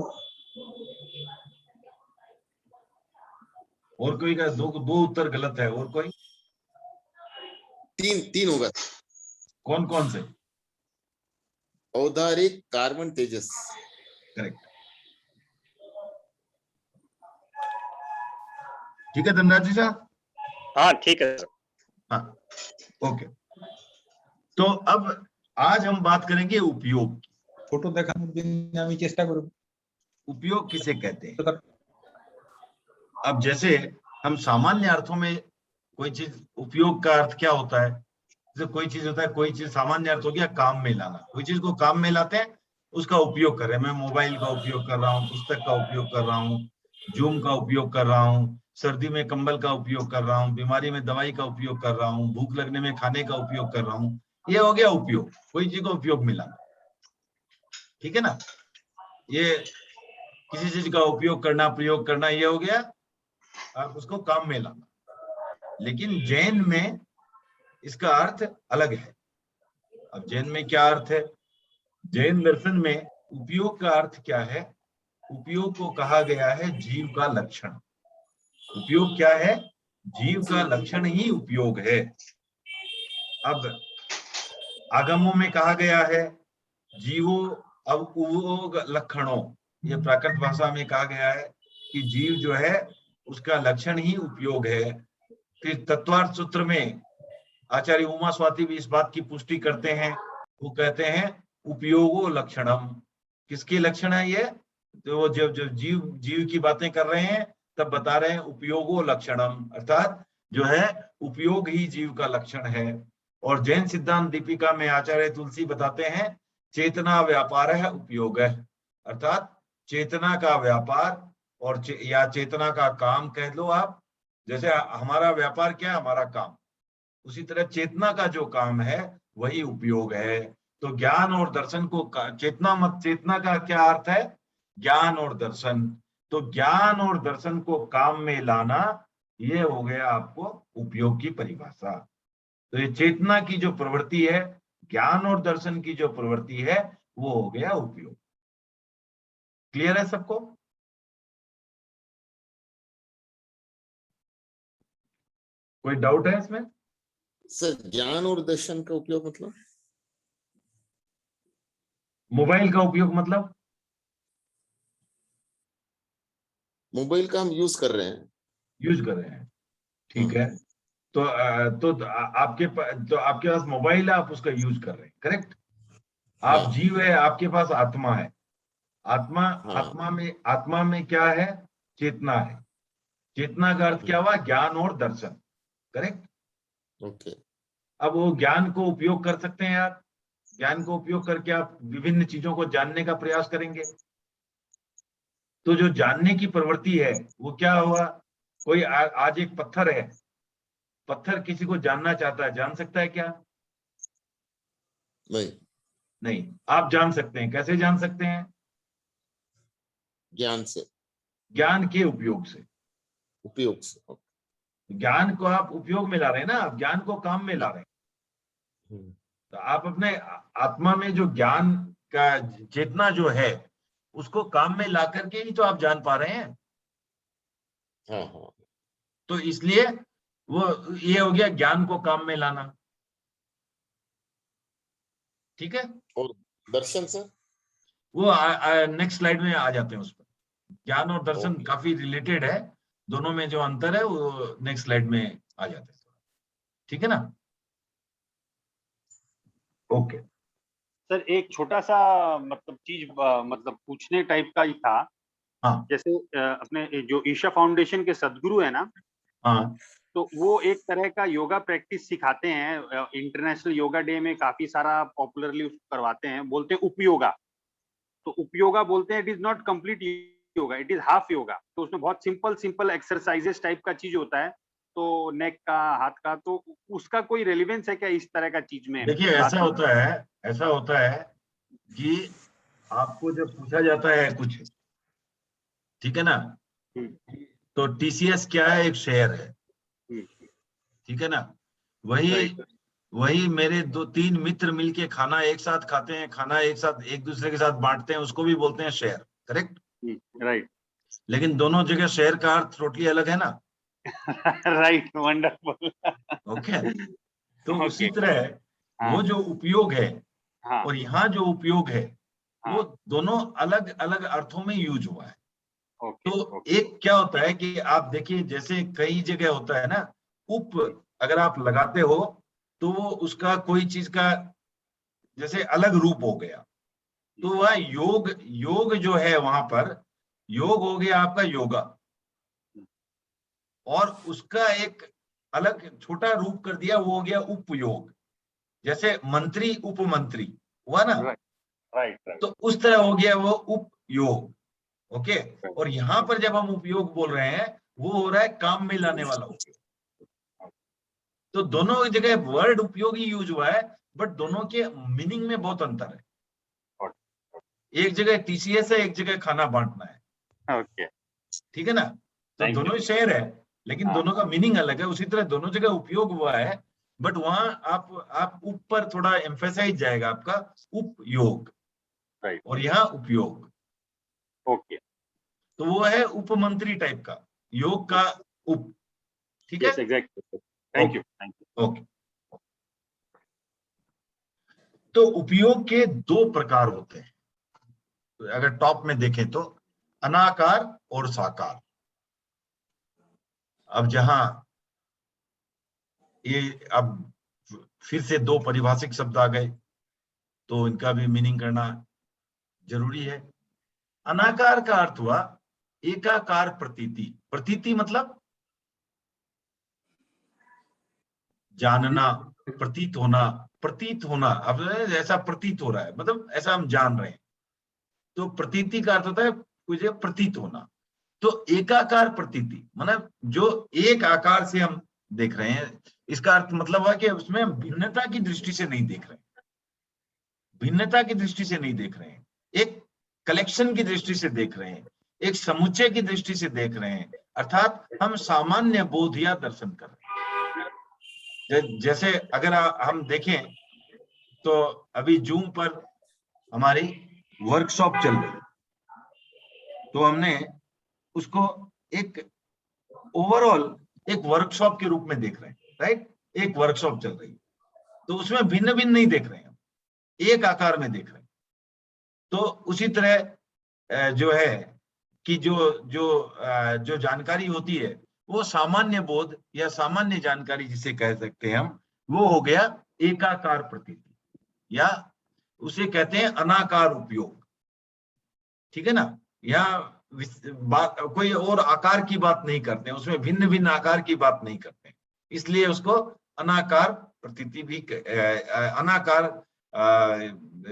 Speaker 4: और कोई का दो उत्तर गलत है, और कोई?
Speaker 6: 3 होगा।
Speaker 4: कौन कौन से?
Speaker 6: औदारिक, कार्बन, तेजस।
Speaker 4: करेक्ट, ठीक है धनराज जी साहब।
Speaker 3: हाँ ठीक है सर।
Speaker 4: हाँ ओके, तो अब आज हम बात करेंगे उपयोग की।
Speaker 8: फोटो देखाনোর জন্য আমি চেষ্টা করব।
Speaker 4: उपयोग किसे कहते हैं? अब जैसे हम सामान्य अर्थों में कोई चीज, उपयोग का अर्थ क्या होता है? जैसे कोई चीज होता है, कोई चीज सामान्य अर्थ हो गया काम में लाना, कोई चीज को काम में लाते हैं, उसका उपयोग कर रहे हैं। मैं मोबाइल का उपयोग कर रहा हूँ, पुस्तक का उपयोग कर रहा हूँ, जूम का उपयोग कर रहा हूँ, सर्दी में कंबल का उपयोग कर रहा हूँ, बीमारी में दवाई का उपयोग कर रहा हूँ, भूख लगने में खाने का उपयोग कर रहा हूँ, ये हो गया उपयोग, कोई चीज का उपयोग में लाना, ठीक है ना। ये किसी चीज का उपयोग करना, प्रयोग करना, ये हो गया आप उसको काम में लाना। लेकिन जैन में इसका अर्थ अलग है। अब जैन में क्या अर्थ है? जैन दर्शन में उपयोग का अर्थ क्या है? उपयोग को कहा गया है जीव का लक्षण। उपयोग क्या है? जीव का लक्षण ही उपयोग है। अब आगमों में कहा गया है जीवो अब उपयोग लक्षणों, ये प्राकृत भाषा में कहा गया है कि जीव जो है उसका लक्षण ही उपयोग है। फिर तत्वार्थ सूत्र में आचार्य उमा स्वाति भी इस बात की पुष्टि करते हैं, वो कहते हैं उपयोगो लक्षणम। किसके लक्षण है ये? तो वो जब जीव की बातें कर रहे हैं तब बता रहे हैं उपयोगो लक्षणम, अर्थात जो है उपयोग ही जीव का लक्षण है। और जैन सिद्धांत दीपिका में आचार्य तुलसी बताते हैं चेतना व्यापार है उपयोग है, अर्थात चेतना का व्यापार और या चेतना का काम कह लो आप। जैसे हमारा व्यापार क्या है? हमारा काम। उसी तरह चेतना का जो काम है वही उपयोग है। तो ज्ञान और दर्शन को चेतना का क्या अर्थ है? ज्ञान और दर्शन। तो ज्ञान और दर्शन को काम में लाना, ये हो गया आपको उपयोग की परिभाषा। तो ये चेतना की जो प्रवृत्ति है, ज्ञान और दर्शन की जो प्रवृत्ति है, वो हो गया उपयोग। क्लियर है सबको? कोई डाउट है इसमें?
Speaker 6: सर ज्ञान और दर्शन का उपयोग मतलब?
Speaker 4: मोबाइल का उपयोग मतलब?
Speaker 6: मोबाइल का हम यूज कर रहे हैं।
Speaker 4: यूज कर रहे हैं, ठीक है। तो आपके पास मोबाइल है, आप उसका यूज कर रहे हैं, करेक्ट? आप
Speaker 6: हाँ।
Speaker 4: जीव है, आपके पास आत्मा है। आत्मा
Speaker 6: हाँ।
Speaker 4: आत्मा में क्या है? चेतना है। चेतना का अर्थ क्या हुआ? ज्ञान और दर्शन, करेक्ट?
Speaker 6: ओके।
Speaker 4: अब वो ज्ञान को उपयोग कर सकते हैं आप। ज्ञान को उपयोग करके आप विभिन्न चीजों को जानने का प्रयास करेंगे। तो जो जानने की प्रवृत्ति है वो क्या हुआ? कोई आज एक पत्थर है, पत्थर किसी को जानना चाहता है, जान सकता है क्या? नहीं। आप जान सकते हैं। कैसे जान सकते हैं?
Speaker 6: ज्ञान से।
Speaker 4: ज्ञान के उपयोग से।
Speaker 6: उपयोग से।
Speaker 4: ज्ञान को आप उपयोग में ला रहे हैं ना, आप ज्ञान को काम में ला रहे हैं। तो आप अपने आत्मा में जो ज्ञान का चेतना जो है, उसको काम में ला करके ही तो आप जान पा रहे हैं।
Speaker 6: हाँ।
Speaker 4: तो इसलिए वो ये हो गया ज्ञान को काम में लाना, ठीक है।
Speaker 6: और दर्शन सर?
Speaker 4: वो नेक्स्ट स्लाइड में आ जाते हैं उस पर। ज्ञान और दर्शन काफी रिलेटेड है, दोनों में जो अंतर है वो नेक्स्ट स्लाइड में आ जाते हैं, ठीक है ना। ओके
Speaker 7: सर एक छोटा सा मतलब चीज मतलब पूछने टाइप का ही था।
Speaker 4: हाँ।
Speaker 7: जैसे अपने जो ईशा फाउंडेशन के सदगुरु है ना,
Speaker 4: हाँ।
Speaker 7: तो वो एक तरह का योगा प्रैक्टिस सिखाते हैं। इंटरनेशनल योगा डे में काफी सारा पॉपुलरली उसको करवाते हैं, बोलते हैं उपयोगा। तो उपयोगा बोलते हैं, it is not complete yoga, it is half yoga. तो उसमें बहुत सिंपल एक्सरसाइजेस टाइप का चीज होता है, तो नेक का, हाथ का, तो उसका कोई रेलिवेंस है क्या इस तरह का चीज में?
Speaker 4: देखिए ऐसा होता है कि आपको जब पूछा जाता है कुछ, ठीक है ना, तो टीसीएस क्या है? एक शेयर है, ठीक है ना। वही मेरे 2-3 मित्र मिलके खाना एक साथ खाते हैं, खाना एक साथ एक दूसरे के साथ बांटते हैं, उसको भी बोलते हैं शेयर, करेक्ट?
Speaker 7: राइट।
Speaker 4: लेकिन दोनों जगह शेयर का अर्थ टोटली अलग है ना।
Speaker 7: Right, wonderful.
Speaker 4: ओके। तो उसी तरह वो जो उपयोग है और यहाँ जो उपयोग है, वो दोनों अलग अलग अर्थों में यूज हुआ है। तो एक क्या होता है कि आप देखिए, जैसे कई जगह होता है ना, अगर आप लगाते हो तो वो उसका कोई चीज का जैसे अलग रूप हो गया, तो वह योग जो है वहां पर, योग हो गया आपका योगा, और उसका एक अलग छोटा रूप कर दिया, वो हो गया उपयोग। जैसे मंत्री उपमंत्री हुआ ना,
Speaker 7: राइट।
Speaker 4: तो उस तरह हो गया वो उपयोग। ओके। और यहाँ पर जब हम उपयोग बोल रहे हैं, वो हो रहा है काम में लाने वाला उपयोग। तो दोनों जगह वर्ड उपयोग ही यूज हुआ है, बट दोनों के मीनिंग में बहुत अंतर है। एक जगह टीसीएस है, एक जगह खाना बांटना है।
Speaker 7: ओके,
Speaker 4: ठीक है ना। तो दोनों ही शेयर है, लेकिन दोनों का मीनिंग अलग है। उसी तरह दोनों जगह उपयोग हुआ है, बट वहां आप ऊपर थोड़ा एम्फेसाइज जाएगा आपका उपयोग, और यहाँ उपयोग।
Speaker 7: ओके।
Speaker 4: तो वो है उपमंत्री टाइप का, योग का उप, ठीक है।
Speaker 7: एग्जैक्टली। Thank you.
Speaker 4: ओके। तो उपयोग के 2 प्रकार होते हैं, तो अगर टॉप में देखें तो अनाकार और साकार। अब जहां ये अब फिर से 2 परिभाषिक शब्द आ गए, तो इनका भी मीनिंग करना जरूरी है। अनाकार का अर्थ हुआ एकाकार प्रतीति। प्रतीति मतलब जानना, प्रतीत होना। अब ऐसा प्रतीत हो रहा है, मतलब ऐसा हम जान रहे हैं। तो प्रतीति का अर्थ होता है मुझे प्रतीत होना। तो एकाकार प्रतीति मतलब जो एक आकार से हम देख रहे हैं, इसका अर्थ मतलब है कि उसमें भिन्नता की दृष्टि से नहीं देख रहे हैं। भिन्नता की दृष्टि से नहीं देख रहे हैं, एक कलेक्शन की दृष्टि से देख रहे हैं, एक समुच्चय की दृष्टि से देख रहे हैं, अर्थात हम सामान्य बोध या दर्शन कर रहे हैं। जैसे अगर हम देखें तो अभी जूम पर हमारी वर्कशॉप चल रही है, तो हमने उसको एक ओवरऑल एक वर्कशॉप के रूप में देख रहे हैं, राइट? एक वर्कशॉप चल रही है, तो उसमें भिन्न भिन्न नहीं देख रहे हैं, एक आकार में देख रहे हैं। तो उसी तरह जो है कि जो जानकारी होती है वो सामान्य बोध या सामान्य जानकारी जिसे कह सकते हैं हम, वो हो गया एकाकार प्रतीति, या उसे कहते हैं अनाकार उपयोग। ठीक है ना? यहाँ बात कोई और आकार की बात नहीं करते हैं, उसमें भिन्न भिन्न आकार की बात नहीं करते हैं, इसलिए उसको अनाकार प्रतीति भी अनाकार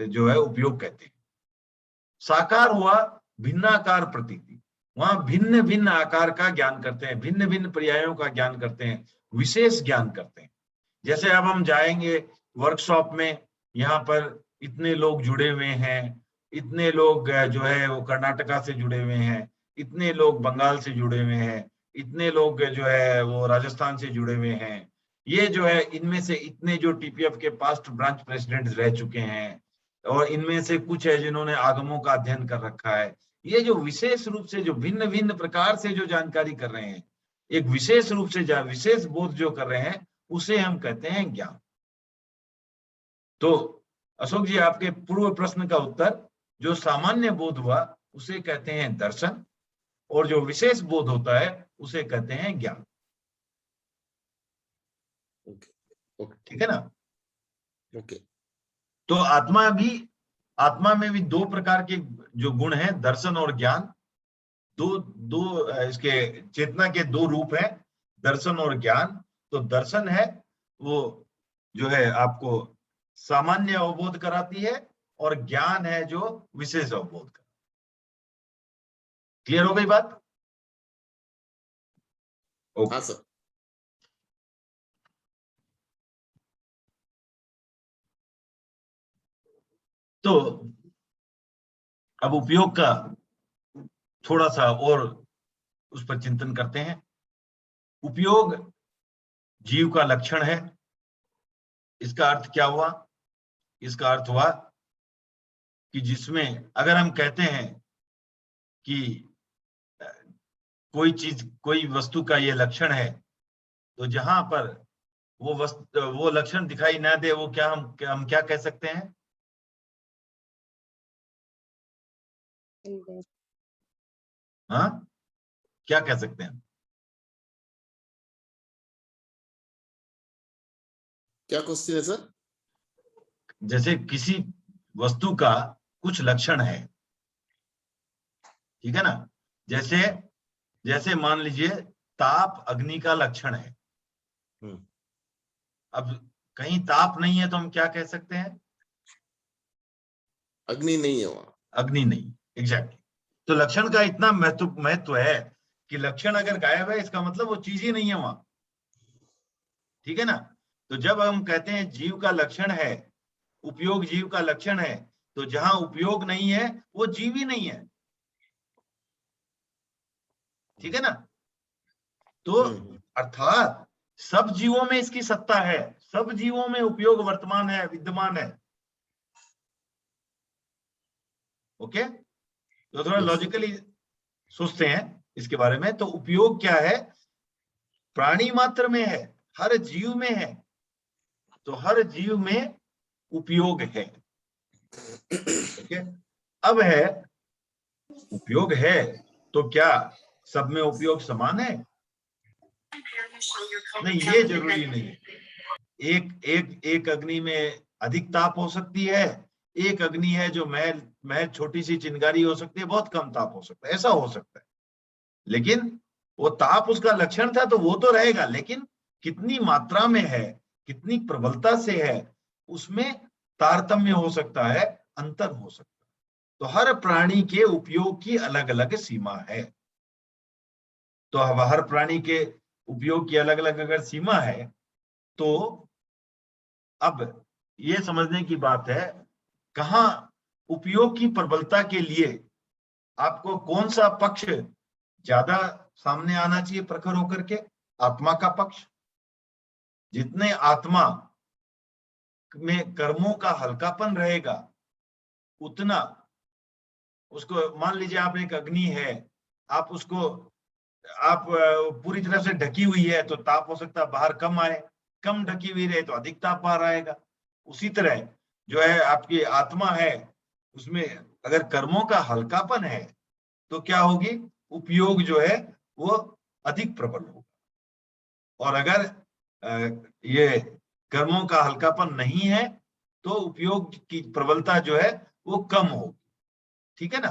Speaker 4: जो है उपयोग कहते हैं। साकार हुआ भिन्नाकार प्रतीति, वहां भिन्न भिन्न आकार का ज्ञान करते हैं, भिन्न भिन्न पर्यायों का ज्ञान करते हैं, विशेष ज्ञान करते हैं। जैसे अब हम जाएंगे वर्कशॉप में, यहाँ पर इतने लोग जुड़े हुए हैं, इतने लोग जो है वो कर्नाटका से जुड़े हुए हैं, इतने लोग बंगाल से जुड़े हुए हैं, इतने लोग जो है वो राजस्थान से जुड़े हुए हैं, ये जो है इनमें से इतने जो टीपीएफ के पास्ट ब्रांच प्रेसिडेंट रह चुके हैं, और इनमें से कुछ है जिन्होंने आगमों का अध्ययन कर रखा है। ये जो विशेष रूप से जो भिन्न भिन्न प्रकार से जो जानकारी कर रहे हैं, एक विशेष रूप से विशेष बोध जो कर रहे हैं, उसे हम कहते हैं ज्ञान। तो अशोक जी, आपके पूर्व प्रश्न का उत्तर, जो सामान्य बोध हुआ उसे कहते हैं दर्शन, और जो विशेष बोध होता है उसे कहते हैं ज्ञान। ठीक है ना?
Speaker 6: ओके।
Speaker 4: तो आत्मा में भी दो प्रकार के जो गुण हैं, दर्शन और ज्ञान। दो इसके चेतना के दो रूप हैं, दर्शन और ज्ञान। तो दर्शन है वो जो है आपको सामान्य अवबोध कराती है, और ज्ञान है जो विशेष अवबोध कराती है। क्लियर हो गई बात? ओके।
Speaker 6: हाँ सर।
Speaker 4: तो अब उपयोग का थोड़ा सा और उस पर चिंतन करते हैं। उपयोग जीव का लक्षण है। इसका अर्थ क्या हुआ? इसका अर्थ हुआ कि जिसमें अगर हम कहते हैं कि कोई चीज, कोई वस्तु का ये लक्षण है, तो जहां पर वो लक्षण दिखाई ना दे, वो हम क्या कह सकते हैं? हाँ, क्या कह सकते हैं?
Speaker 6: क्या क्वेश्चन है सर?
Speaker 4: जैसे किसी वस्तु का कुछ लक्षण है, ठीक है ना? जैसे मान लीजिए ताप अग्नि का लक्षण है। अब कहीं ताप नहीं है तो हम क्या कह सकते हैं?
Speaker 6: अग्नि नहीं है वहां। अग्नि
Speaker 4: नहीं, एग्जैक्टली। तो लक्षण का इतना महत्व है कि लक्षण अगर गायब है, इसका मतलब वो चीज ही नहीं है वहां। ठीक है ना? तो जब हम कहते हैं जीव का लक्षण है, उपयोग जीव का लक्षण है, तो जहां उपयोग नहीं है वो जीव ही नहीं है। ठीक है ना? तो अर्थात सब जीवों में इसकी सत्ता है, सब जीवों में उपयोग वर्तमान है, विद्यमान है। ओके? तो थोड़ा लॉजिकली सोचते हैं इसके बारे में। तो उपयोग क्या है? प्राणी मात्र में है, हर जीव में है। तो हर जीव में उपयोग है। ओके? अब है उपयोग है, तो क्या सब में उपयोग समान है? नहीं, ये जरूरी नहीं है। एक अग्नि में अधिक ताप हो सकती है, एक अग्नि है जो महज छोटी सी चिंगारी हो सकती है, बहुत कम ताप हो सकता है, ऐसा हो सकता है। लेकिन वो ताप उसका लक्षण था तो वो तो रहेगा, लेकिन कितनी मात्रा में है, कितनी प्रबलता से है, उसमें तारतम्य हो सकता है, अंतर हो सकता है। तो हर प्राणी के उपयोग की अलग अलग सीमा है। तो हर प्राणी के उपयोग की अलग अलग अगर सीमा है, तो अब ये समझने की बात है, कहाँ उपयोग की प्रबलता के लिए आपको कौन सा पक्ष ज्यादा सामने आना चाहिए प्रखर होकर के? आत्मा का पक्ष। जितने आत्मा में कर्मों का हल्कापन रहेगा उतना उसको, मान लीजिए आप एक अग्नि है, आप उसको आप पूरी तरह से ढकी हुई है तो ताप हो सकता है बाहर कम आए, कम ढकी हुई रहे तो अधिक ताप बाहर आएगा। उसी तरह जो है आपकी आत्मा है, उसमें अगर कर्मों का हल्कापन है तो क्या होगी? उपयोग जो है वो अधिक प्रबल होगा। और अगर ये कर्मों का हल्कापन नहीं है तो उपयोग की प्रबलता जो है वो कम होगी। ठीक है ना?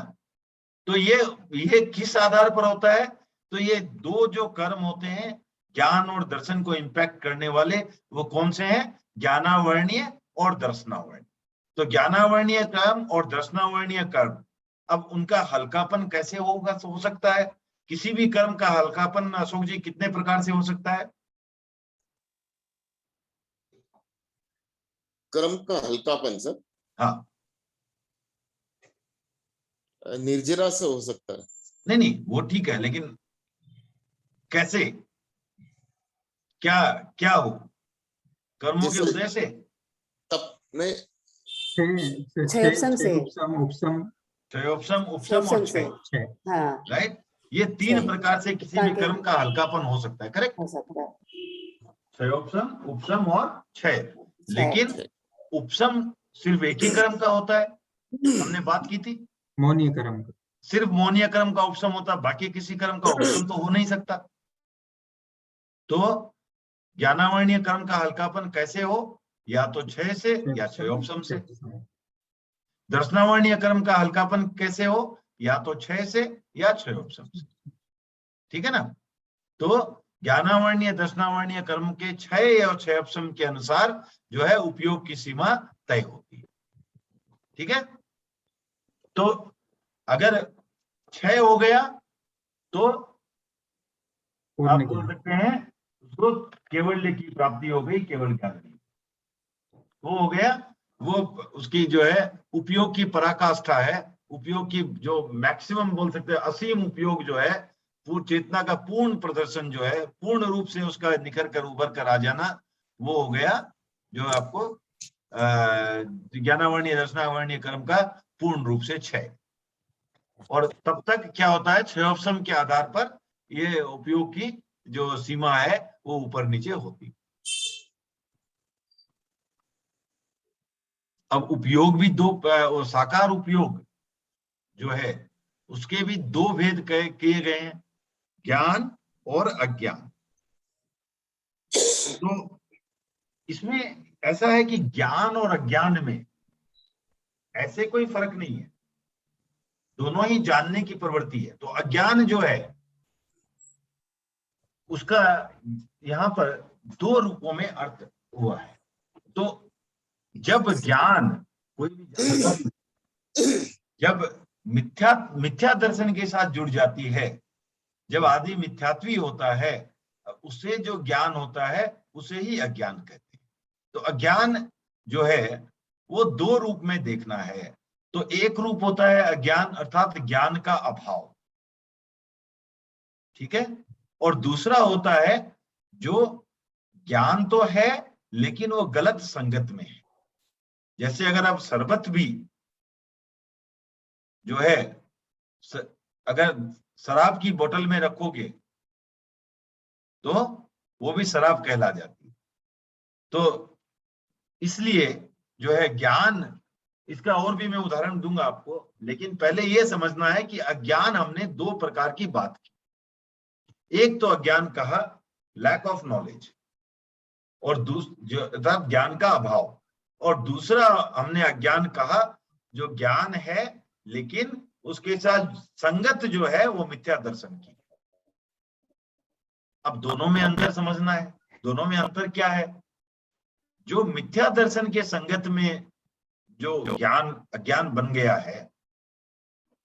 Speaker 4: तो ये किस आधार पर होता है? तो ये दो जो कर्म होते हैं ज्ञान और दर्शन को इंपैक्ट करने वाले, वो कौन से हैं? ज्ञानावर्णीय और दर्शनावर्णीय। तो ज्ञानावर्णीय कर्म और दर्शनावर्णीय कर्म, अब उनका हल्कापन कैसे होगा? हो सकता है किसी भी कर्म का हल्कापन अशोक जी कितने प्रकार से हो सकता है?
Speaker 6: कर्म का हल्कापन सर
Speaker 4: हाँ,
Speaker 6: निर्जरा से हो सकता है।
Speaker 4: नहीं वो ठीक है, लेकिन कैसे, क्या हो? कर्मों के उदय से?
Speaker 6: तब नहीं,
Speaker 9: क्षयोपम से,
Speaker 2: उपसम
Speaker 4: क्षयोपम, उपसम और क्षय,
Speaker 9: हाँ
Speaker 4: राइट? ये तीन
Speaker 9: क्षय।
Speaker 4: प्रकार से किसी भी कर्म का हल्कापन हो सकता है, करेक्ट?
Speaker 9: हो सकता है।
Speaker 4: क्षयोपम, उपसम और क्षय। लेकिन उपसम सिर्फ एक ही कर्म का होता है, हमने बात की थी।
Speaker 2: मौनीय कर्म का,
Speaker 4: सिर्फ मौनीय कर्म का उपसम होता है, बाकी किसी कर्म का उपसम तो हो नहीं सकता। तो ज्ञानावर्णीय कर्म का हल्कापन कैसे हो? या तो क्षय से या क्षयोपम से। दर्शनावर्णीय कर्म का हल्कापन कैसे हो? या तो क्षय से या क्षयोपम से। ठीक है ना? तो ज्ञानावर्णीय दर्शनावर्णीय कर्म के क्षय और क्षयोपम के अनुसार जो है उपयोग की सीमा तय होती है। ठीक है? तो अगर क्षय हो गया तो आप बोल सकते हैं उसको केवल्य की प्राप्ति हो गई, केवल ज्ञान की वो हो गया। वो उसकी जो है उपयोग की पराकाष्ठा है, उपयोग की जो मैक्सिमम बोल सकते हैं, असीम उपयोग जो है, पूर्ण चेतना का पूर्ण प्रदर्शन जो है, पूर्ण रूप से उसका निखर कर उभर कर आ जाना, वो हो गया जो आपको ज्ञानावर्णीय दर्शनावर्णीय कर्म का पूर्ण रूप से क्षय। और तब तक क्या होता है? क्षयोपम के आधार पर ये उपयोग की जो सीमा है वो ऊपर नीचे होती। अब उपयोग भी दो, साकार उपयोग जो है उसके भी दो भेद किए गए हैं, ज्ञान और अज्ञान। तो इसमें ऐसा है कि ज्ञान और अज्ञान में ऐसे कोई फर्क नहीं है, दोनों ही जानने की प्रवृत्ति है। तो अज्ञान जो है उसका यहाँ पर दो रूपों में अर्थ हुआ है। तो जब ज्ञान कोई भी जब मिथ्या दर्शन के साथ जुड़ जाती है, जब आदि मिथ्यात्वी होता है, उससे जो ज्ञान होता है उसे ही अज्ञान कहते हैं। तो अज्ञान जो है वो दो रूप में देखना है। तो एक रूप होता है अज्ञान अर्थात ज्ञान का अभाव, ठीक है, और दूसरा होता है जो ज्ञान तो है लेकिन वो गलत संगत में है। जैसे अगर आप शरबत भी जो है अगर शराब की बोतल में रखोगे तो वो भी शराब कहला जाती है। तो इसलिए जो है ज्ञान, इसका और भी मैं उदाहरण दूंगा आपको, लेकिन पहले ये समझना है कि अज्ञान हमने दो प्रकार की बात की। एक तो अज्ञान कहा लैक ऑफ नॉलेज और जो ज्ञान का अभाव, और दूसरा हमने अज्ञान कहा जो ज्ञान है लेकिन उसके साथ संगत जो है वो मिथ्या दर्शन की। अब दोनों में अंतर समझना है। दोनों में अंतर क्या है? जो मिथ्या दर्शन के संगत में जो ज्ञान अज्ञान बन गया है,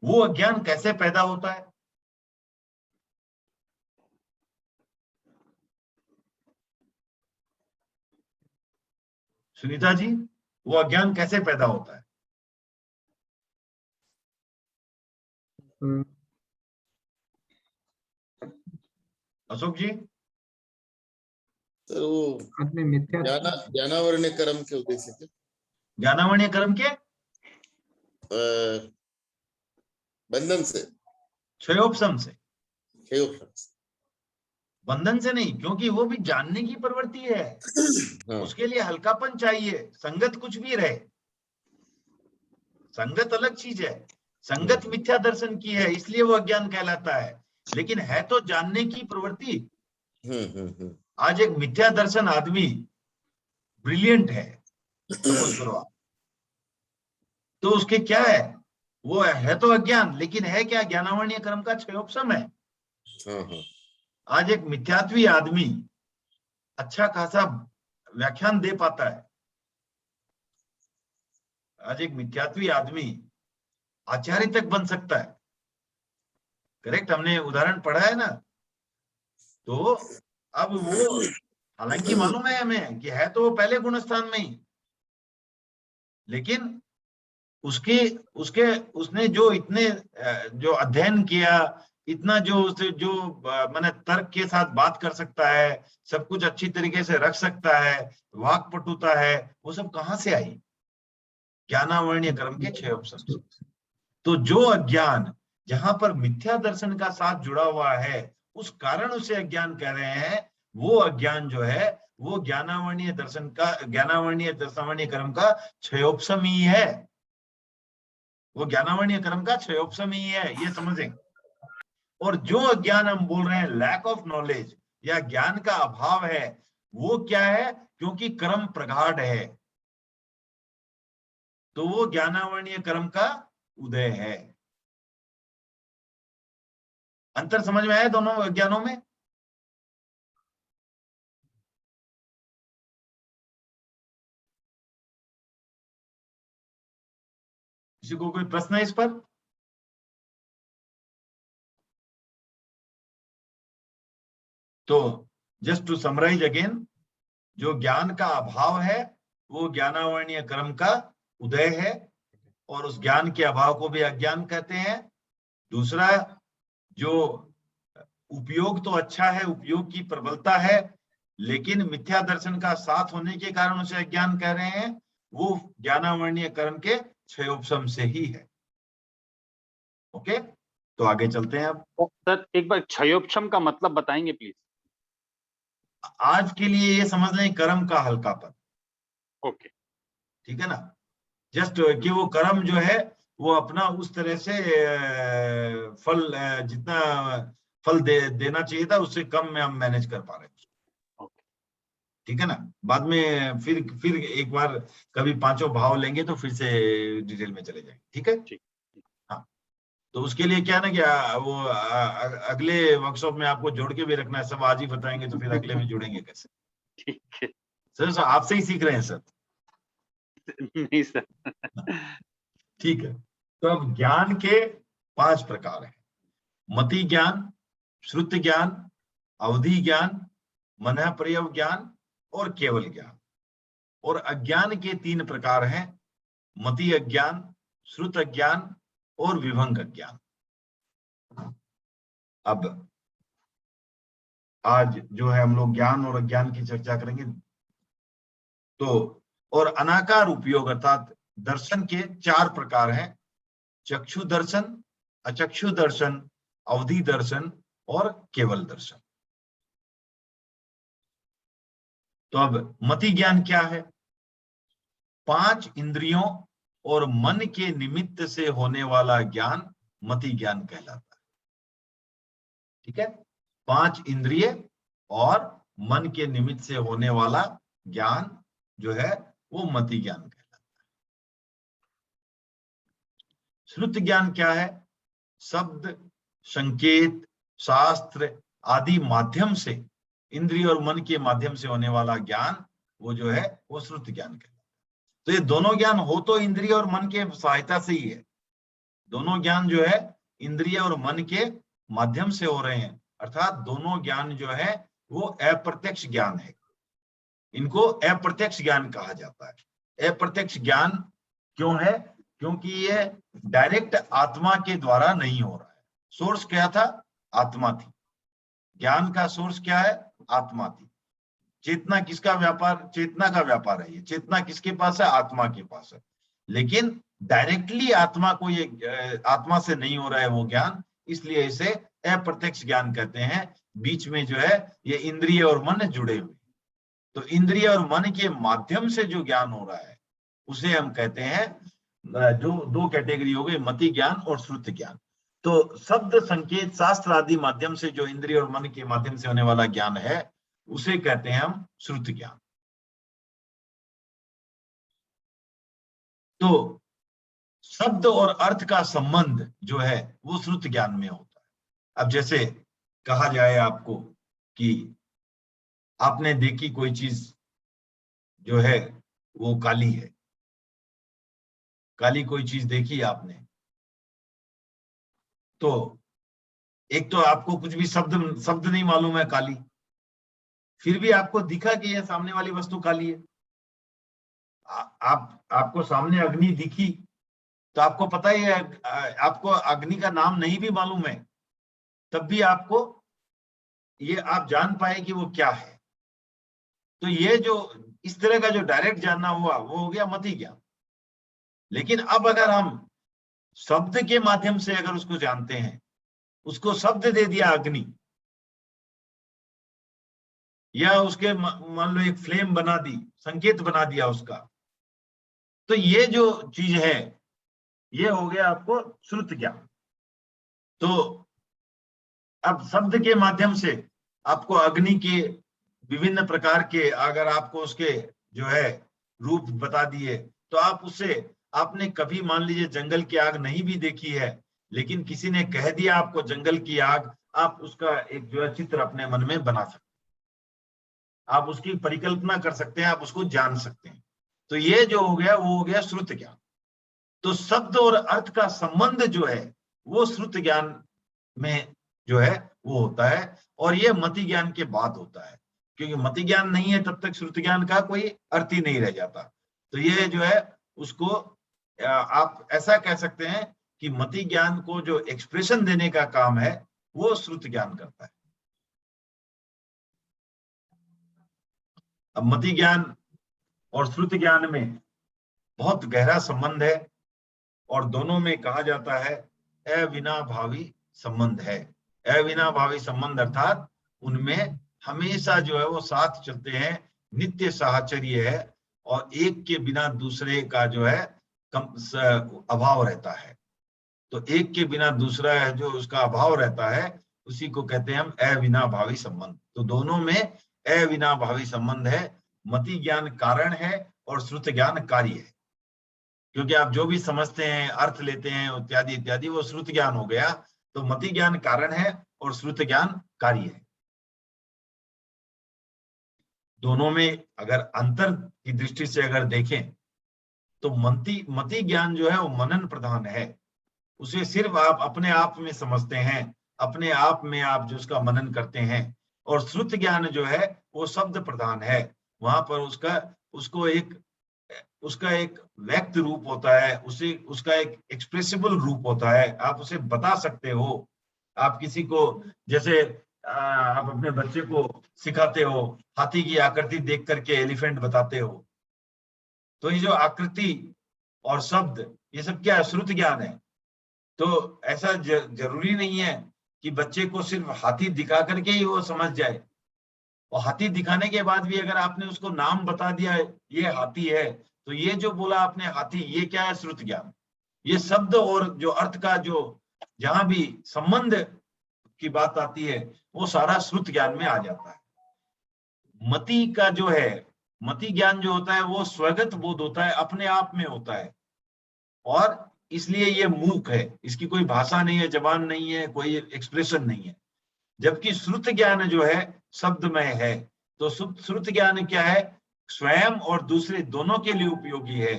Speaker 4: वो अज्ञान कैसे पैदा होता है? सुनीता जी, वो अज्ञान कैसे पैदा होता है? अशोक जी,
Speaker 6: सर वो
Speaker 2: आत्म मिथ्या
Speaker 6: ज्ञानावरण कर्म के उद्देश्य से
Speaker 4: ज्ञानावरणीय कर्म के
Speaker 6: बंधन से,
Speaker 4: क्षयोपशम से,
Speaker 6: क्षयोपशम से।
Speaker 4: बंधन से नहीं, क्योंकि वो भी जानने की प्रवृत्ति है।
Speaker 6: हाँ।
Speaker 4: उसके लिए हल्कापन चाहिए। संगत कुछ भी रहे, संगत अलग चीज है। संगत मिथ्या दर्शन की है, इसलिए वो अज्ञान कहलाता है, लेकिन है तो जानने की प्रवृत्ति। आज एक मिथ्या दर्शन आदमी ब्रिलियंट है, सपोज करो आप, तो उसके क्या है, वो है तो अज्ञान, लेकिन है क्या, ज्ञानावरणीय कर्म का क्षयोपशम है। आज एक मिथ्यात्वी आदमी अच्छा खासा व्याख्यान दे पाता है। आज एक मिथ्यात्वी आदमी आचार्य तक बन सकता है। करेक्ट, हमने उदाहरण पढ़ा है ना। तो अब वो, हालांकि मालूम है हमें कि है तो वो पहले गुणस्थान में ही, लेकिन उसने जो इतने जो अध्ययन किया, इतना जो माने तर्क के साथ बात कर सकता है, सब कुछ अच्छी तरीके से रख सकता है, वाक्पटुता है, वो सब कहाँ से आई? ज्ञानावरणीय कर्म के क्षयोपशम से। तो जो अज्ञान जहां पर मिथ्या दर्शन का साथ जुड़ा हुआ है, उस कारण उसे अज्ञान कह रहे हैं, वो अज्ञान जो है वो ज्ञानावरणीय दर्शन का, ज्ञानावरणीय दर्शनावरणीय कर्म का क्षयोपशम ही है। वो ज्ञानावरणीय कर्म का क्षयोपशम ही है, ये समझें। और जो अज्ञान हम बोल रहे हैं, लैक ऑफ नॉलेज या ज्ञान का अभाव है, वो क्या है? क्योंकि कर्म प्रगाढ़ है, तो वो ज्ञानावरणीय कर्म का उदय है। अंतर समझ में आया दोनों अज्ञानों में? किसी को कोई प्रश्न है इस पर? तो जस्ट टू समराइज अगेन, जो ज्ञान का अभाव है वो ज्ञानावरणीय कर्म का उदय है, और उस ज्ञान के अभाव को भी अज्ञान कहते हैं। दूसरा, जो उपयोग तो अच्छा है, उपयोग की प्रबलता है, लेकिन मिथ्या दर्शन का साथ होने के कारण उसे अज्ञान कह रहे हैं, वो ज्ञानावरणीय कर्म के क्षयोपशम से ही है। ओके, तो आगे चलते हैं। अब
Speaker 7: सर एक बार क्षयोपशम का मतलब बताएंगे प्लीज?
Speaker 4: आज के लिए ये समझ लें, कर्म का हल्कापन।
Speaker 7: ओके,
Speaker 4: ठीक है ना, जस्ट कि वो कर्म जो है वो अपना उस तरह से फल, जितना फल देना चाहिए था उससे कम में हम मैनेज कर पा रहे हैं। ठीक है ना, बाद में फिर एक बार कभी पांचों भाव लेंगे तो फिर से डिटेल में चले जाएंगे। ठीक है, हाँ। तो उसके लिए क्या है ना कि वो अगले वर्कशॉप में आपको जोड़ के भी रखना है। सब आज ही बताएंगे तो फिर अगले में जुड़ेंगे कैसे?
Speaker 7: ठीक है
Speaker 4: सर, आपसे ही सीख रहे हैं सर।
Speaker 7: नहीं सर।
Speaker 4: ठीक है, तो अब ज्ञान के 5 प्रकार हैं: मति ज्ञान, श्रुत ज्ञान, अवधि ज्ञान, मनः प्रयोग ज्ञान और केवल ज्ञान। और अज्ञान के 3 प्रकार हैं: मति अज्ञान, श्रुत अज्ञान और विभंग अज्ञान। अब आज जो है हम लोग ज्ञान और अज्ञान की चर्चा करेंगे। तो और अनाकार उपयोग अर्थात दर्शन के 4 प्रकार हैं: चक्षु दर्शन, अचक्षु दर्शन, अवधि दर्शन और केवल दर्शन। तो अब मति ज्ञान क्या है? 5 इंद्रियों और मन के निमित्त से होने वाला ज्ञान मति ज्ञान कहलाता है। ठीक है, 5 इंद्रिय और मन के निमित्त से होने वाला ज्ञान जो है वो मति ज्ञान कहलाता है। श्रुत ज्ञान क्या है? शब्द, संकेत, शास्त्र आदि माध्यम से, इंद्रिय और मन के माध्यम से होने वाला ज्ञान वो जो है वो श्रुत ज्ञान कहलाता है। तो ये दोनों ज्ञान हो तो इंद्रिय और मन के सहायता से ही है। दोनों ज्ञान जो है इंद्रिय और मन के माध्यम से हो रहे हैं, अर्थात दोनों ज्ञान जो है वो अप्रत्यक्ष ज्ञान है। इनको अप्रत्यक्ष ज्ञान कहा जाता है। अप्रत्यक्ष ज्ञान क्यों है? क्योंकि ये डायरेक्ट आत्मा के द्वारा नहीं हो रहा है। सोर्स क्या था? आत्मा थी। ज्ञान का सोर्स क्या है? आत्मा थी। चेतना किसका व्यापार? चेतना का व्यापार है। ये चेतना किसके पास है? आत्मा के पास है। लेकिन डायरेक्टली आत्मा को ये आत्मा से नहीं हो रहा है वो ज्ञान, इसलिए इसे अप्रत्यक्ष ज्ञान कहते हैं। बीच में जो है ये इंद्रिय और मन जुड़े हुए, तो इंद्रिय और मन के माध्यम से जो ज्ञान हो रहा है उसे हम कहते हैं, जो दो कैटेगरी हो गई, मति ज्ञान और श्रुति ज्ञान। तो शब्द संकेत शास्त्र आदि माध्यम से जो इंद्रिय और मन के माध्यम से होने वाला ज्ञान है उसे कहते हैं हम श्रुति ज्ञान। तो शब्द और अर्थ का संबंध जो है वो श्रुति ज्ञान में होता है। अब जैसे कहा जाए आपको कि आपने देखी कोई चीज जो है वो काली है, काली कोई चीज देखी आपने, तो एक तो आपको कुछ भी शब्द नहीं मालूम है काली, फिर भी आपको दिखा कि यह सामने वाली वस्तु काली है। आपको सामने अग्नि दिखी तो आपको पता ही है, आपको अग्नि का नाम नहीं भी मालूम है तब भी आपको ये आप जान पाए कि वो क्या है। तो ये जो इस तरह का जो डायरेक्ट जानना हुआ वो हो गया मति ज्ञान। लेकिन अब अगर हम शब्द के माध्यम से अगर उसको जानते हैं, उसको शब्द दे दिया अग्नि, या उसके मान लो एक फ्लेम बना दी, संकेत बना दिया उसका, तो ये जो चीज है ये हो गया आपको श्रुत ज्ञान। तो अब शब्द के माध्यम से आपको अग्नि के विभिन्न प्रकार के, अगर आपको उसके जो है रूप बता दिए, तो आप उससे, आपने कभी मान लीजिए जंगल की आग नहीं भी देखी है, लेकिन किसी ने कह दिया आपको जंगल की आग, आप उसका एक जो है चित्र अपने मन में बना सकते हैं, आप उसकी परिकल्पना कर सकते हैं, आप उसको जान सकते हैं। तो ये जो हो गया वो हो गया श्रुत ज्ञान। तो शब्द और अर्थ का संबंध जो है वो श्रुत ज्ञान में जो है वो होता है, और ये मति ज्ञान के बाद होता है, क्योंकि मति ज्ञान नहीं है तब तक श्रुत ज्ञान का कोई अर्थ ही नहीं रह जाता। तो ये जो है उसको आप ऐसा कह सकते हैं कि मति ज्ञान को जो एक्सप्रेशन देने का काम है वो श्रुत ज्ञान करता है। अब मति ज्ञान और श्रुत ज्ञान में बहुत गहरा संबंध है, और दोनों में कहा जाता है अविनाभावी संबंध है। अविनाभावी संबंध अर्थात उनमें हमेशा जो है वो साथ चलते हैं, नित्य साहचर्य है, और एक के बिना दूसरे का जो है अभाव रहता है। तो एक के बिना दूसरा है जो उसका अभाव रहता है, उसी को कहते हैं हम अविनाभावी संबंध। तो दोनों में अविनाभावी संबंध है। मति ज्ञान कारण है और श्रुत ज्ञान कार्य है, क्योंकि आप जो भी समझते हैं, अर्थ लेते हैं इत्यादि इत्यादि, वो श्रुत ज्ञान हो गया। तो मति ज्ञान कारण है और श्रुत ज्ञान कार्य है। दोनों में अगर अंतर की दृष्टि से अगर देखें तो मति ज्ञान जो है वो मनन प्रधान है, उसे सिर्फ आप अपने आप में समझते हैं, अपने आप में आप जो उसका मनन करते हैं। और श्रुत ज्ञान जो है वो शब्द प्रधान है, वहां पर उसका एक व्यक्त रूप होता है, उसका एक एक्सप्रेसिबल रूप होता है, आप उसे बता सकते हो। आप किसी को, जैसे आप अपने बच्चे को सिखाते हो, हाथी की आकृति देख करके एलिफेंट बताते हो, तो ये जो आकृति और शब्द ये सब क्या है? श्रुत ज्ञान है। तो ऐसा जरूरी नहीं है कि बच्चे को सिर्फ हाथी दिखा करके ही वो समझ जाए, और हाथी दिखाने के बाद भी अगर आपने उसको नाम बता दिया ये हाथी है, तो ये जो बोला आपने हाथी, ये क्या है? श्रुत ज्ञान। ये शब्द और जो अर्थ का जो जहां भी संबंध की बात आती है वो सारा श्रुत ज्ञान में आ जाता है। मति का जो है, मति ज्ञान जो होता है वो स्वगत बोध होता है, अपने आप में होता है, और इसलिए ये मूक है, इसकी कोई भाषा नहीं है, जबान नहीं है, कोई एक्सप्रेशन नहीं है। जबकि श्रुत ज्ञान जो है शब्दमय है। तो श्रुत ज्ञान क्या है? स्वयं और दूसरे दोनों के लिए उपयोगी है।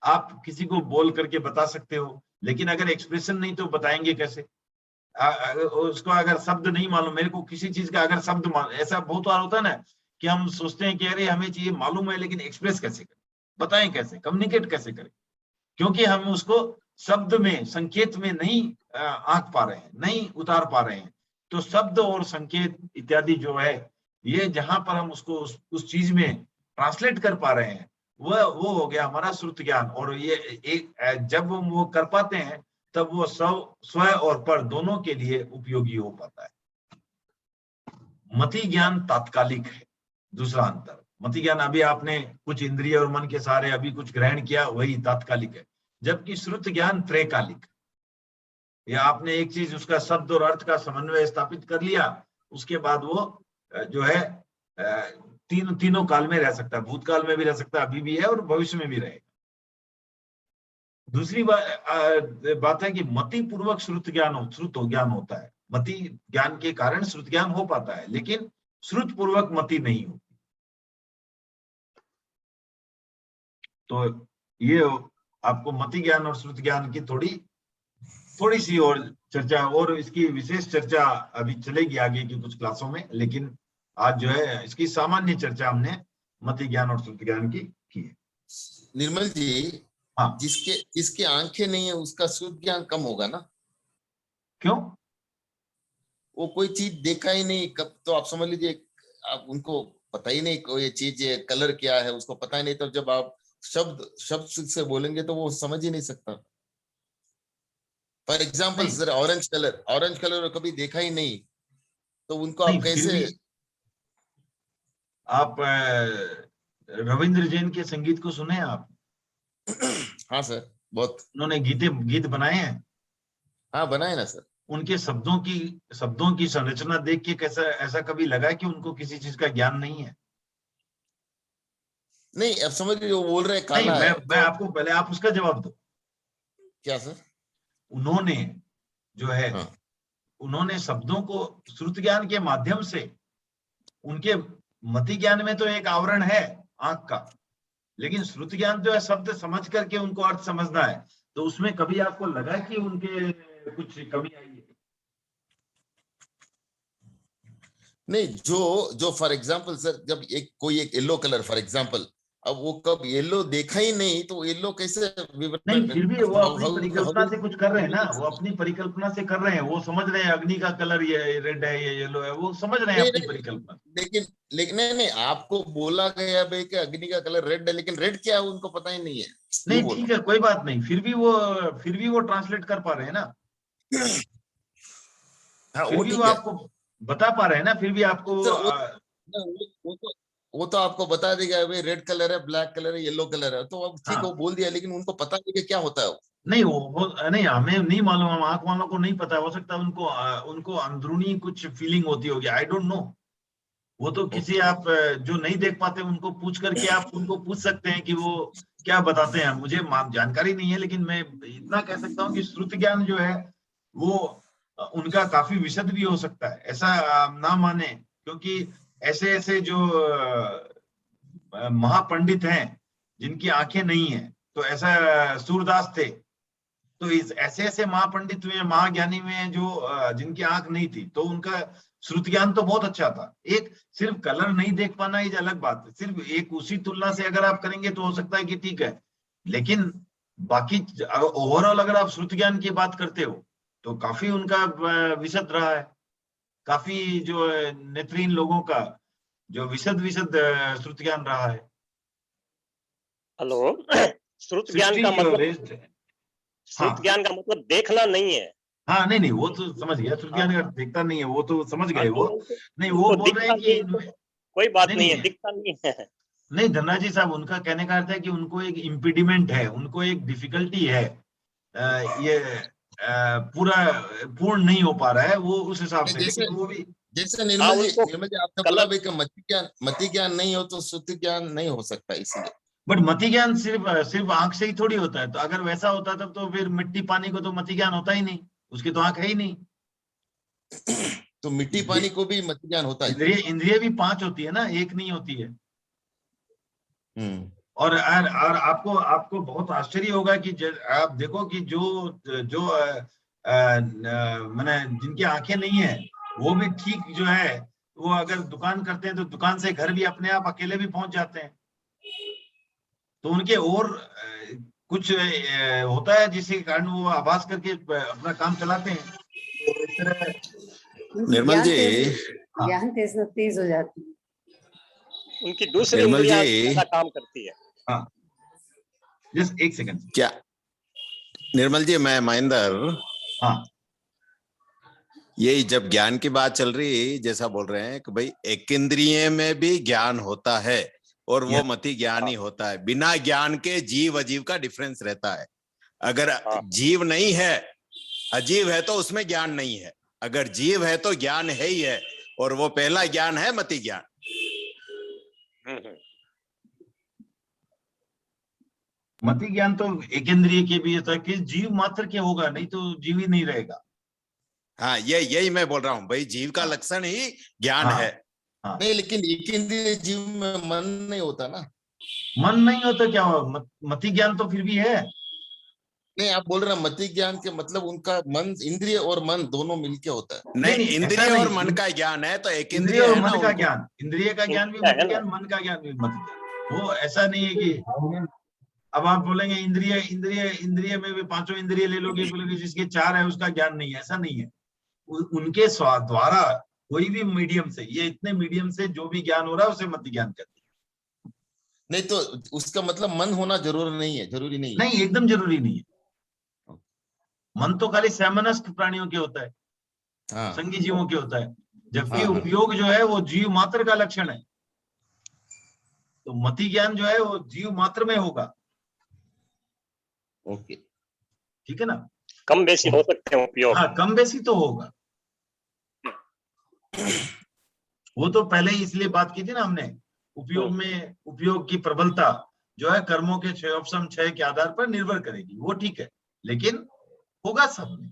Speaker 4: आप किसी को बोल करके बता सकते हो, लेकिन अगर एक्सप्रेशन नहीं तो बताएंगे कैसे? उसको अगर शब्द नहीं मालूम, मेरे को किसी चीज का अगर शब्द ऐसा बहुत बार होता है ना कि हम सोचते हैं कि अरे हमें चीज मालूम है, लेकिन एक्सप्रेस कैसे करें, बताएं कैसे, कम्युनिकेट कैसे करें, क्योंकि हम उसको शब्द में, संकेत में नहीं आंक पा रहे हैं, नहीं उतार पा रहे हैं, तो शब्द और संकेत इत्यादि जो है, ये जहां पर हम उसको उस चीज में ट्रांसलेट कर पा रहे हैं, वो हो गया हमारा श्रुत ज्ञान। और ये एक जब हम वो कर पाते हैं तब वो स्व और पर दोनों के लिए उपयोगी हो पाता है। मति ज्ञान तात्कालिक है, दूसरा अंतर। मति ज्ञान अभी आपने कुछ इंद्रिय और मन के सहारे अभी कुछ ग्रहण किया, वही तात्कालिक है, जबकि श्रुत ज्ञान त्रैकालिक। या आपने एक चीज, उसका शब्द और अर्थ का समन्वय स्थापित कर लिया, उसके बाद वो जो है तीनों काल में रह सकता है, भूतकाल में भी रह सकता है, अभी भी है और भविष्य में भी रहेगा। दूसरी बात है कि मति पूर्वक श्रुत ज्ञान होता है। मति ज्ञान के कारण श्रुत ज्ञान हो पाता है, लेकिन श्रुत पूर्वक मति नहीं होती। तो ये आपको मति ज्ञान और श्रुत ज्ञान की थोड़ी सी और चर्चा, और इसकी विशेष चर्चा अभी चलेगी आगे की कुछ क्लासों में, लेकिन आज जो है इसकी सामान्य चर्चा हमने मति ज्ञान और श्रुत ज्ञान की है।
Speaker 6: निर्मल जी,
Speaker 4: हाँ,
Speaker 6: जिसके आंखें नहीं है उसका श्रुत ज्ञान कम होगा ना?
Speaker 4: क्यों?
Speaker 6: वो कोई चीज देखा ही नहीं कब, तो आप समझ लीजिए आप उनको पता ही नहीं कोई चीज कलर क्या है, उसको पता ही नहीं, तब जब आप शब्द से बोलेंगे तो वो समझ ही नहीं सकता। For example sir, orange colour कभी देखा ही नहीं, तो उनको आप कैसे? आप
Speaker 4: रविंद्र जैन के संगीत को सुने आप?
Speaker 6: हाँ सर, बहुत।
Speaker 4: उन्होंने गीत बनाए हैं।
Speaker 6: हाँ बनाए ना सर।
Speaker 4: उनके शब्दों की संरचना देख के कैसा ऐसा कभी लगा कि उनको किसी चीज का ज्ञान नहीं है?
Speaker 6: नहीं, अब समझ लीजिए वो बोल रहे काला
Speaker 4: नहीं,
Speaker 6: है।
Speaker 4: मैं आपको पहले आप उसका जवाब दो।
Speaker 6: क्या सर?
Speaker 4: उन्होंने जो है,
Speaker 6: हाँ।
Speaker 4: उन्होंने शब्दों को श्रुत ज्ञान के माध्यम से, उनके मति ज्ञान में तो एक आवरण है आंख का, लेकिन श्रुत ज्ञान जो है शब्द समझ करके उनको अर्थ समझना है, तो उसमें कभी आपको लगा कि उनके कुछ कमी आई है?
Speaker 6: नहीं, जो फॉर एग्जांपल सर, जब कोई एक येलो कलर फॉर एग्जांपल, अब वो कब येलो देखा ही नहीं तो येलो कैसे
Speaker 4: नहीं, फिर भी वो अपनी परिकल्पना से कुछ कर रहे हैं ना, वो अपनी परिकल्पना से कर रहे हैं, वो समझ रहे हैं अग्नि का कलर ये रेड है, ये येलो है, वो समझ रहे हैं अपनी परिकल्पना।
Speaker 6: लेकिन नहीं, आपको बोला गया भाई कि अग्नि का कलर रेड है, लेकिन रेड क्या है उनको पता ही नहीं है।
Speaker 4: नहीं ठीक है, कोई बात नहीं, फिर भी वो ट्रांसलेट कर पा रहे हैं ना।
Speaker 6: हाँ,
Speaker 4: फिर भी वो आपको बता पा रहे हैं ना, फिर भी आपको
Speaker 6: वो तो आपको बता देगा भाई रेड कलर है, ब्लैक कलर है, येलो कलर है, तो अब ठीक है वो बोल दिया, लेकिन उनको पता नहीं कि क्या होता है वो।
Speaker 4: नहीं, वो नहीं, हमें नहीं मालूम, हम आंख वालों को नहीं पता, हो सकता है उनको अंदरूनी कुछ फीलिंग होती होगी, आई डोंट नो। वो तो किसी आप जो नहीं देख पाते उनको पूछ करके आप उनको पूछ सकते हैं कि वो क्या बताते हैं, मुझे जानकारी नहीं है, लेकिन मैं इतना कह सकता हूँ कि श्रुत ज्ञान जो है वो उनका काफी विशद भी हो सकता है, ऐसा ना माने, क्योंकि ऐसे जो महापंडित हैं जिनकी आंखें नहीं है, तो ऐसा सूरदास थे, तो ऐसे महापंडित हुए, महाज्ञानी हुए जो जिनकी आंख नहीं थी, तो उनका श्रुत ज्ञान तो बहुत अच्छा था। एक सिर्फ कलर नहीं देख पाना ये अलग बात है, सिर्फ एक उसी तुलना से अगर आप करेंगे तो हो सकता है कि ठीक है, लेकिन बाकी ओवरऑल अगर आप श्रुत ज्ञान की बात करते हो तो काफी उनका विशद रहा है, काफी जो नेत्रहीन लोगों का जो विशद श्रुत ज्ञान रहा है।
Speaker 3: हेलो, श्रुत ज्ञान का मतलब देखना नहीं है।
Speaker 4: हाँ, नहीं, वो तो समझ गया, श्रुत ज्ञान का देखता नहीं है, वो तो समझ गए वो। नहीं, वो बोल रहे हैं कि
Speaker 3: कोई बात नहीं है, दिखता नहीं है।
Speaker 4: नहीं धन्नाजी साहब, उनका कहने का अर्थ है कि उनको एक इम्पीडिमेंट है, उनको एक डिफिकल्टी है, ये पूर्ण नहीं हो पा रहा है वो, उस हिसाब से।
Speaker 6: जैसे
Speaker 4: वो भी
Speaker 6: जैसे निर्मल जी आपने बोला भाई कि मति ज्ञान नहीं हो तो श्रुत ज्ञान नहीं हो सकता, इसलिए।
Speaker 4: बट मति ज्ञान सिर्फ आंख से ही थोड़ी होता है, तो अगर वैसा होता तब तो फिर मिट्टी पानी को तो मति ज्ञान होता ही नहीं, उसकी तो आंख है ही नहीं।
Speaker 6: तो मिट्टी पानी को भी मति ज्ञान होता है?
Speaker 4: इंद्रिय भी 5 होती है ना, एक नहीं होती है। और आपको बहुत आश्चर्य होगा कि आप देखो कि जो मैंने जिनकी आंखें नहीं है वो भी ठीक जो है, वो अगर दुकान करते हैं तो दुकान से घर भी अपने आप अकेले भी पहुंच जाते हैं, तो उनके और कुछ होता है जिसके कारण वो आभास करके अपना काम चलाते हैं। तो इस तरह
Speaker 10: निर्मल जी,
Speaker 9: ज्ञान तेज हो जाती है।
Speaker 3: उनकी दूसरी
Speaker 10: निर्मल
Speaker 3: इंद्रियां
Speaker 10: जी।
Speaker 3: ज्यादा काम करती है।
Speaker 4: हाँ, जस्ट एक सेकंड।
Speaker 10: क्या निर्मल जी, मैं महेंद्र,
Speaker 4: हाँ,
Speaker 10: यही जब ज्ञान की बात चल रही, जैसा बोल रहे हैं कि भाई एक इंद्रिय में भी ज्ञान होता है और वो
Speaker 4: Yes.
Speaker 10: मति ज्ञान ही होता है। बिना ज्ञान के जीव अजीव का डिफरेंस रहता है। अगर
Speaker 3: हाँ।
Speaker 10: जीव नहीं है, अजीव है, तो उसमें ज्ञान नहीं है। अगर जीव है तो ज्ञान है ही है, और वो पहला ज्ञान है मति ज्ञान।
Speaker 4: मति ज्ञान तो एक इंद्रिय के भी होता है कि जीव मात्र के होगा, नहीं तो जीव ही नहीं रहेगा।
Speaker 10: हाँ, यही मैं बोल रहा हूँ भाई, जीव का लक्षण ही ज्ञान
Speaker 4: हाँ।
Speaker 10: है।
Speaker 4: हाँ।
Speaker 6: नहीं, लेकिन एक इंद्रिय जीव में मन नहीं होता ना।
Speaker 4: मन नहीं होता क्या हुआ? मति ज्ञान तो फिर भी है।
Speaker 6: नहीं, आप बोल रहे हैं मति ज्ञान के मतलब उनका मन, इंद्रिय और मन दोनों मिलके होता है।
Speaker 10: नहीं,
Speaker 4: नहीं, ऐसा
Speaker 10: इंद्रिय और
Speaker 4: नहीं।
Speaker 10: मन का ज्ञान है तो एक
Speaker 4: इंद्रिय
Speaker 10: इंद्रिय
Speaker 4: और
Speaker 10: है ना
Speaker 4: मन का
Speaker 10: उनको।
Speaker 4: ज्ञान, इंद्रिय का ज्ञान भी मति ज्ञान, मन का ज्ञान भी मति ज्ञान। वो ऐसा नहीं है कि अब आप बोलेंगे इंद्रिय इंद्रिय इंद्रिय में भी पांचों इंद्रिय ले लोगे, बोलोगे जिसके चार है उसका ज्ञान नहीं है, ऐसा नहीं है। उनके द्वारा कोई भी मीडियम से, ये इतने मीडियम से जो भी ज्ञान हो रहा है उसे मति ज्ञान कहते हैं।
Speaker 6: नहीं तो उसका मतलब मन होना जरूरी नहीं है, जरूरी नहीं है।
Speaker 4: नहीं, एकदम जरूरी नहीं है। मन तो खाली सैमनस्क प्राणियों के होता है,
Speaker 6: हाँ।
Speaker 4: संगी जीवों के होता है, जबकि
Speaker 6: हाँ, हाँ।
Speaker 4: उपयोग जो है वो जीव मात्र का लक्षण है। तो मति ज्ञान जो है वो जीव मात्र में होगा।
Speaker 6: ओके,
Speaker 4: ठीक है ना?
Speaker 3: कम बेसी हो सकते हैं उपयोग।
Speaker 4: हाँ, कम बेसी तो होगा। वो तो पहले ही इसलिए बात की थी ना हमने, उपयोग में उपयोग की प्रबलता जो है कर्मों के क्षयोपशम क्षय के आधार पर निर्भर करेगी, वो ठीक है, लेकिन होगा सब में,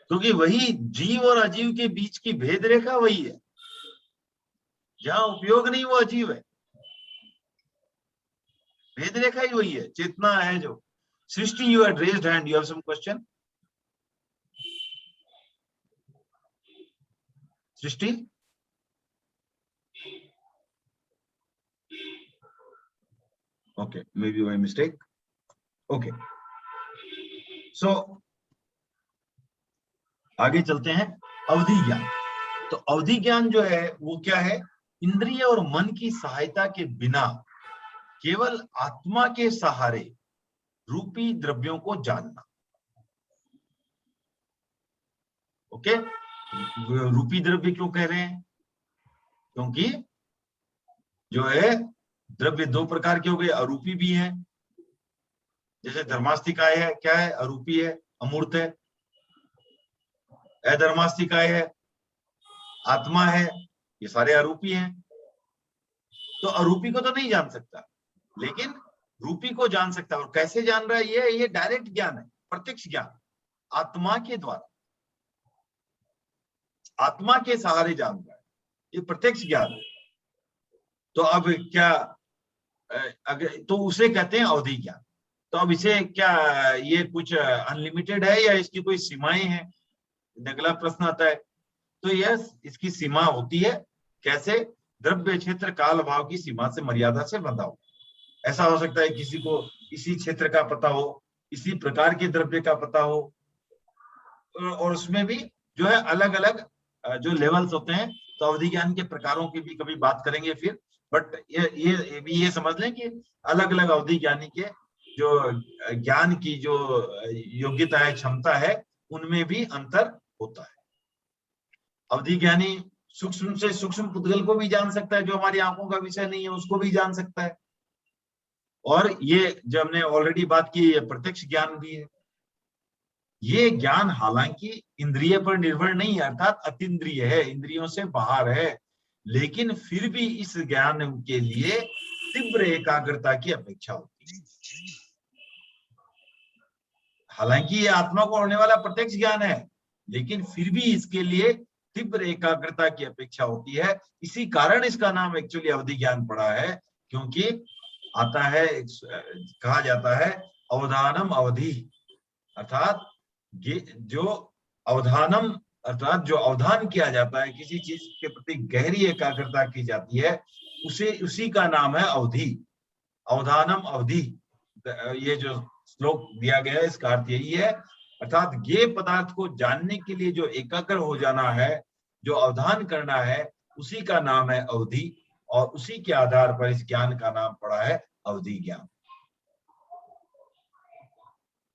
Speaker 4: क्योंकि वही जीव और अजीव के बीच की भेद रेखा वही है। जहां उपयोग नहीं वो अजीव है, भेद रेखा ही वही है, चेतना है जो। Srishti, you had raised hand, you have some question? Srishti, okay, maybe by mistake. Okay, so आगे चलते हैं। अवधि ज्ञान। तो अवधि ज्ञान जो है वो क्या है? इंद्रिय और मन की सहायता के बिना केवल आत्मा के सहारे रूपी द्रव्यों को जानना। ओके, रूपी द्रव्य क्यों कह रहे हैं? क्योंकि जो है द्रव्य दो प्रकार के हो गए, अरूपी भी है, जैसे धर्मास्तिकाय है, क्या है? अरूपी है, अमूर्त है। अधर्मास्तिकाय है, आत्मा है, ये सारे अरूपी हैं। तो अरूपी को तो नहीं जान सकता, लेकिन रूपी को जान सकता है। और कैसे जान रहा है? ये डायरेक्ट ज्ञान है, प्रत्यक्ष ज्ञान, आत्मा के द्वारा, आत्मा के सहारे जान रहा है, ये प्रत्यक्ष ज्ञान है। तो अब क्या, अगर तो उसे कहते हैं अवधि ज्ञान। तो अब इसे क्या ये कुछ अनलिमिटेड है या इसकी कोई सीमाएं हैं? अगला प्रश्न आता है। तो यस, इसकी सीमा होती है। कैसे? द्रव्य क्षेत्र काल भाव की सीमा से, मर्यादा से बंधा हो। ऐसा हो सकता है किसी को इसी क्षेत्र का पता हो, इसी प्रकार के द्रव्य का पता हो, और उसमें भी जो है अलग अलग जो लेवल्स होते हैं। तो अवधि ज्ञान के प्रकारों की भी कभी बात करेंगे फिर, बट ये समझ लें कि अलग अलग अवधि ज्ञानी के जो ज्ञान की जो योग्यता है, क्षमता है, उनमें भी अंतर होता है। अवधि ज्ञानी सूक्ष्म से सूक्ष्म पुद्गल को भी जान सकता है, जो हमारी आंखों का विषय नहीं है उसको भी जान सकता है। और ये जो हमने ऑलरेडी बात की, ये प्रत्यक्ष ज्ञान भी है। ये ज्ञान हालांकि इंद्रिय पर निर्भर नहीं है, अर्थात अतीन्द्रिय है, इंद्रियों से बाहर है, लेकिन फिर भी इस ज्ञान के लिए तीव्र एकाग्रता की अपेक्षा होती है। हालांकि ये आत्मा को होने वाला प्रत्यक्ष ज्ञान है, लेकिन फिर भी इसके लिए तीव्र एकाग्रता की अपेक्षा होती है। इसी कारण इसका नाम एक्चुअली अवधि ज्ञान पड़ा है, क्योंकि आता है, कहा जाता है अवधानम अवधि, अर्थात जो अवधानम अर्थात जो अवधान किया जाता है, किसी चीज के प्रति गहरी एकाग्रता की जाती है, उसी का नाम है अवधि, अवधानम अवधि। ये जो श्लोक दिया गया है इसका अर्थ यही है, अर्थात ये पदार्थ को जानने के लिए जो एकाग्र हो जाना है, जो अवधान करना है, उसी का नाम है अवधि, और उसी के आधार पर इस ज्ञान का नाम पड़ा है अवधि ज्ञान।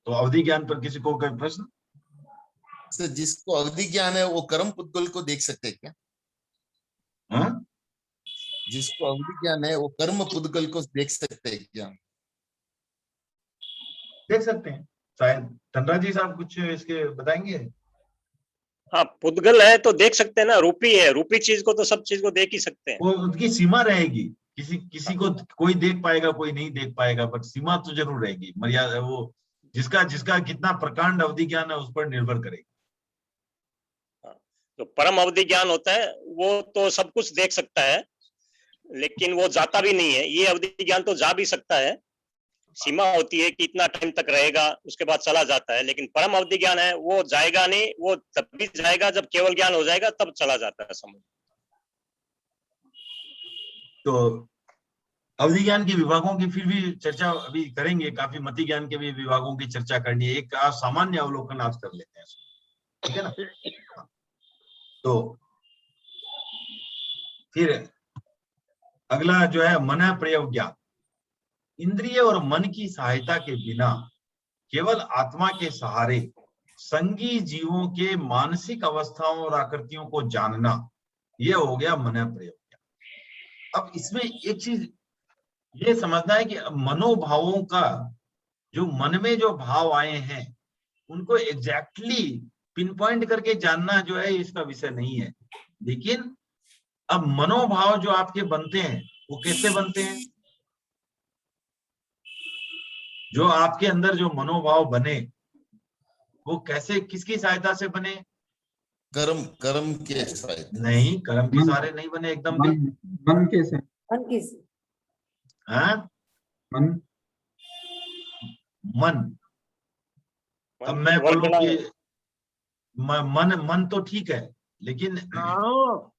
Speaker 4: तो अवधि ज्ञान पर किसी को कोई प्रश्न?
Speaker 6: सर जिसको अवधि ज्ञान है वो कर्म पुद्गल को देख सकते हैं क्या?
Speaker 4: हाँ?
Speaker 6: जिसको अवधि ज्ञान है वो कर्म पुद्गल को देख सकते हैं क्या?
Speaker 4: देख सकते हैं शायद। धनराज जी साहब कुछ इसके बताएंगे?
Speaker 3: हाँ, पुद्गल है तो देख सकते हैं ना, रूपी है, रूपी चीज को तो सब चीज को देख ही सकते हैं।
Speaker 4: वो उनकी सीमा रहेगी, किसी को कोई देख पाएगा, कोई नहीं देख पाएगा, बट सीमा तो जरूर रहेगी, मर्यादा। वो जिसका कितना प्रकांड अवधि ज्ञान है उस पर निर्भर करेगी।
Speaker 3: तो परम अवधि ज्ञान होता है वो तो सब कुछ देख सकता है, लेकिन वो जाता भी नहीं है। ये अवधि ज्ञान तो जा भी सकता है, सीमा होती है कि इतना टाइम तक रहेगा, उसके बाद चला जाता है। लेकिन परम अवधि ज्ञान है वो जाएगा नहीं, वो तब भी जाएगा जब केवल ज्ञान हो जाएगा, तब चला जाता है समझ।
Speaker 4: तो अवधि ज्ञान के विभागों की फिर भी चर्चा अभी करेंगे, काफी मति ज्ञान के भी विभागों की चर्चा करनी है। एक सामान्य अवलोकन आज कर लेते हैं, ठीक है ना? तो फिर अगला जो है मन प्रयोग ज्ञान। इंद्रिय और मन की सहायता के बिना केवल आत्मा के सहारे संगी जीवों के मानसिक अवस्थाओं और आकृतियों को जानना, यह हो गया मन प्रयोग ज्ञान। अब इसमें एक चीज ये समझना है कि मनोभावों का, जो मन में जो भाव आए हैं उनको एग्जैक्टली पिन पॉइंट करके जानना जो है इसका विषय नहीं है। लेकिन अब मनोभाव जो आपके बनते हैं वो कैसे बनते हैं? जो आपके अंदर जो मनोभाव बने वो कैसे, किसकी सहायता से बने?
Speaker 6: कर्म के सहायता
Speaker 4: नहीं, कर्म के सहारे नहीं बने एकदम।
Speaker 2: मन कैसे?
Speaker 9: मन की
Speaker 4: हाँ,
Speaker 2: मन
Speaker 4: मन। अब मैं बोलूं कि मन तो ठीक है, लेकिन
Speaker 2: भाव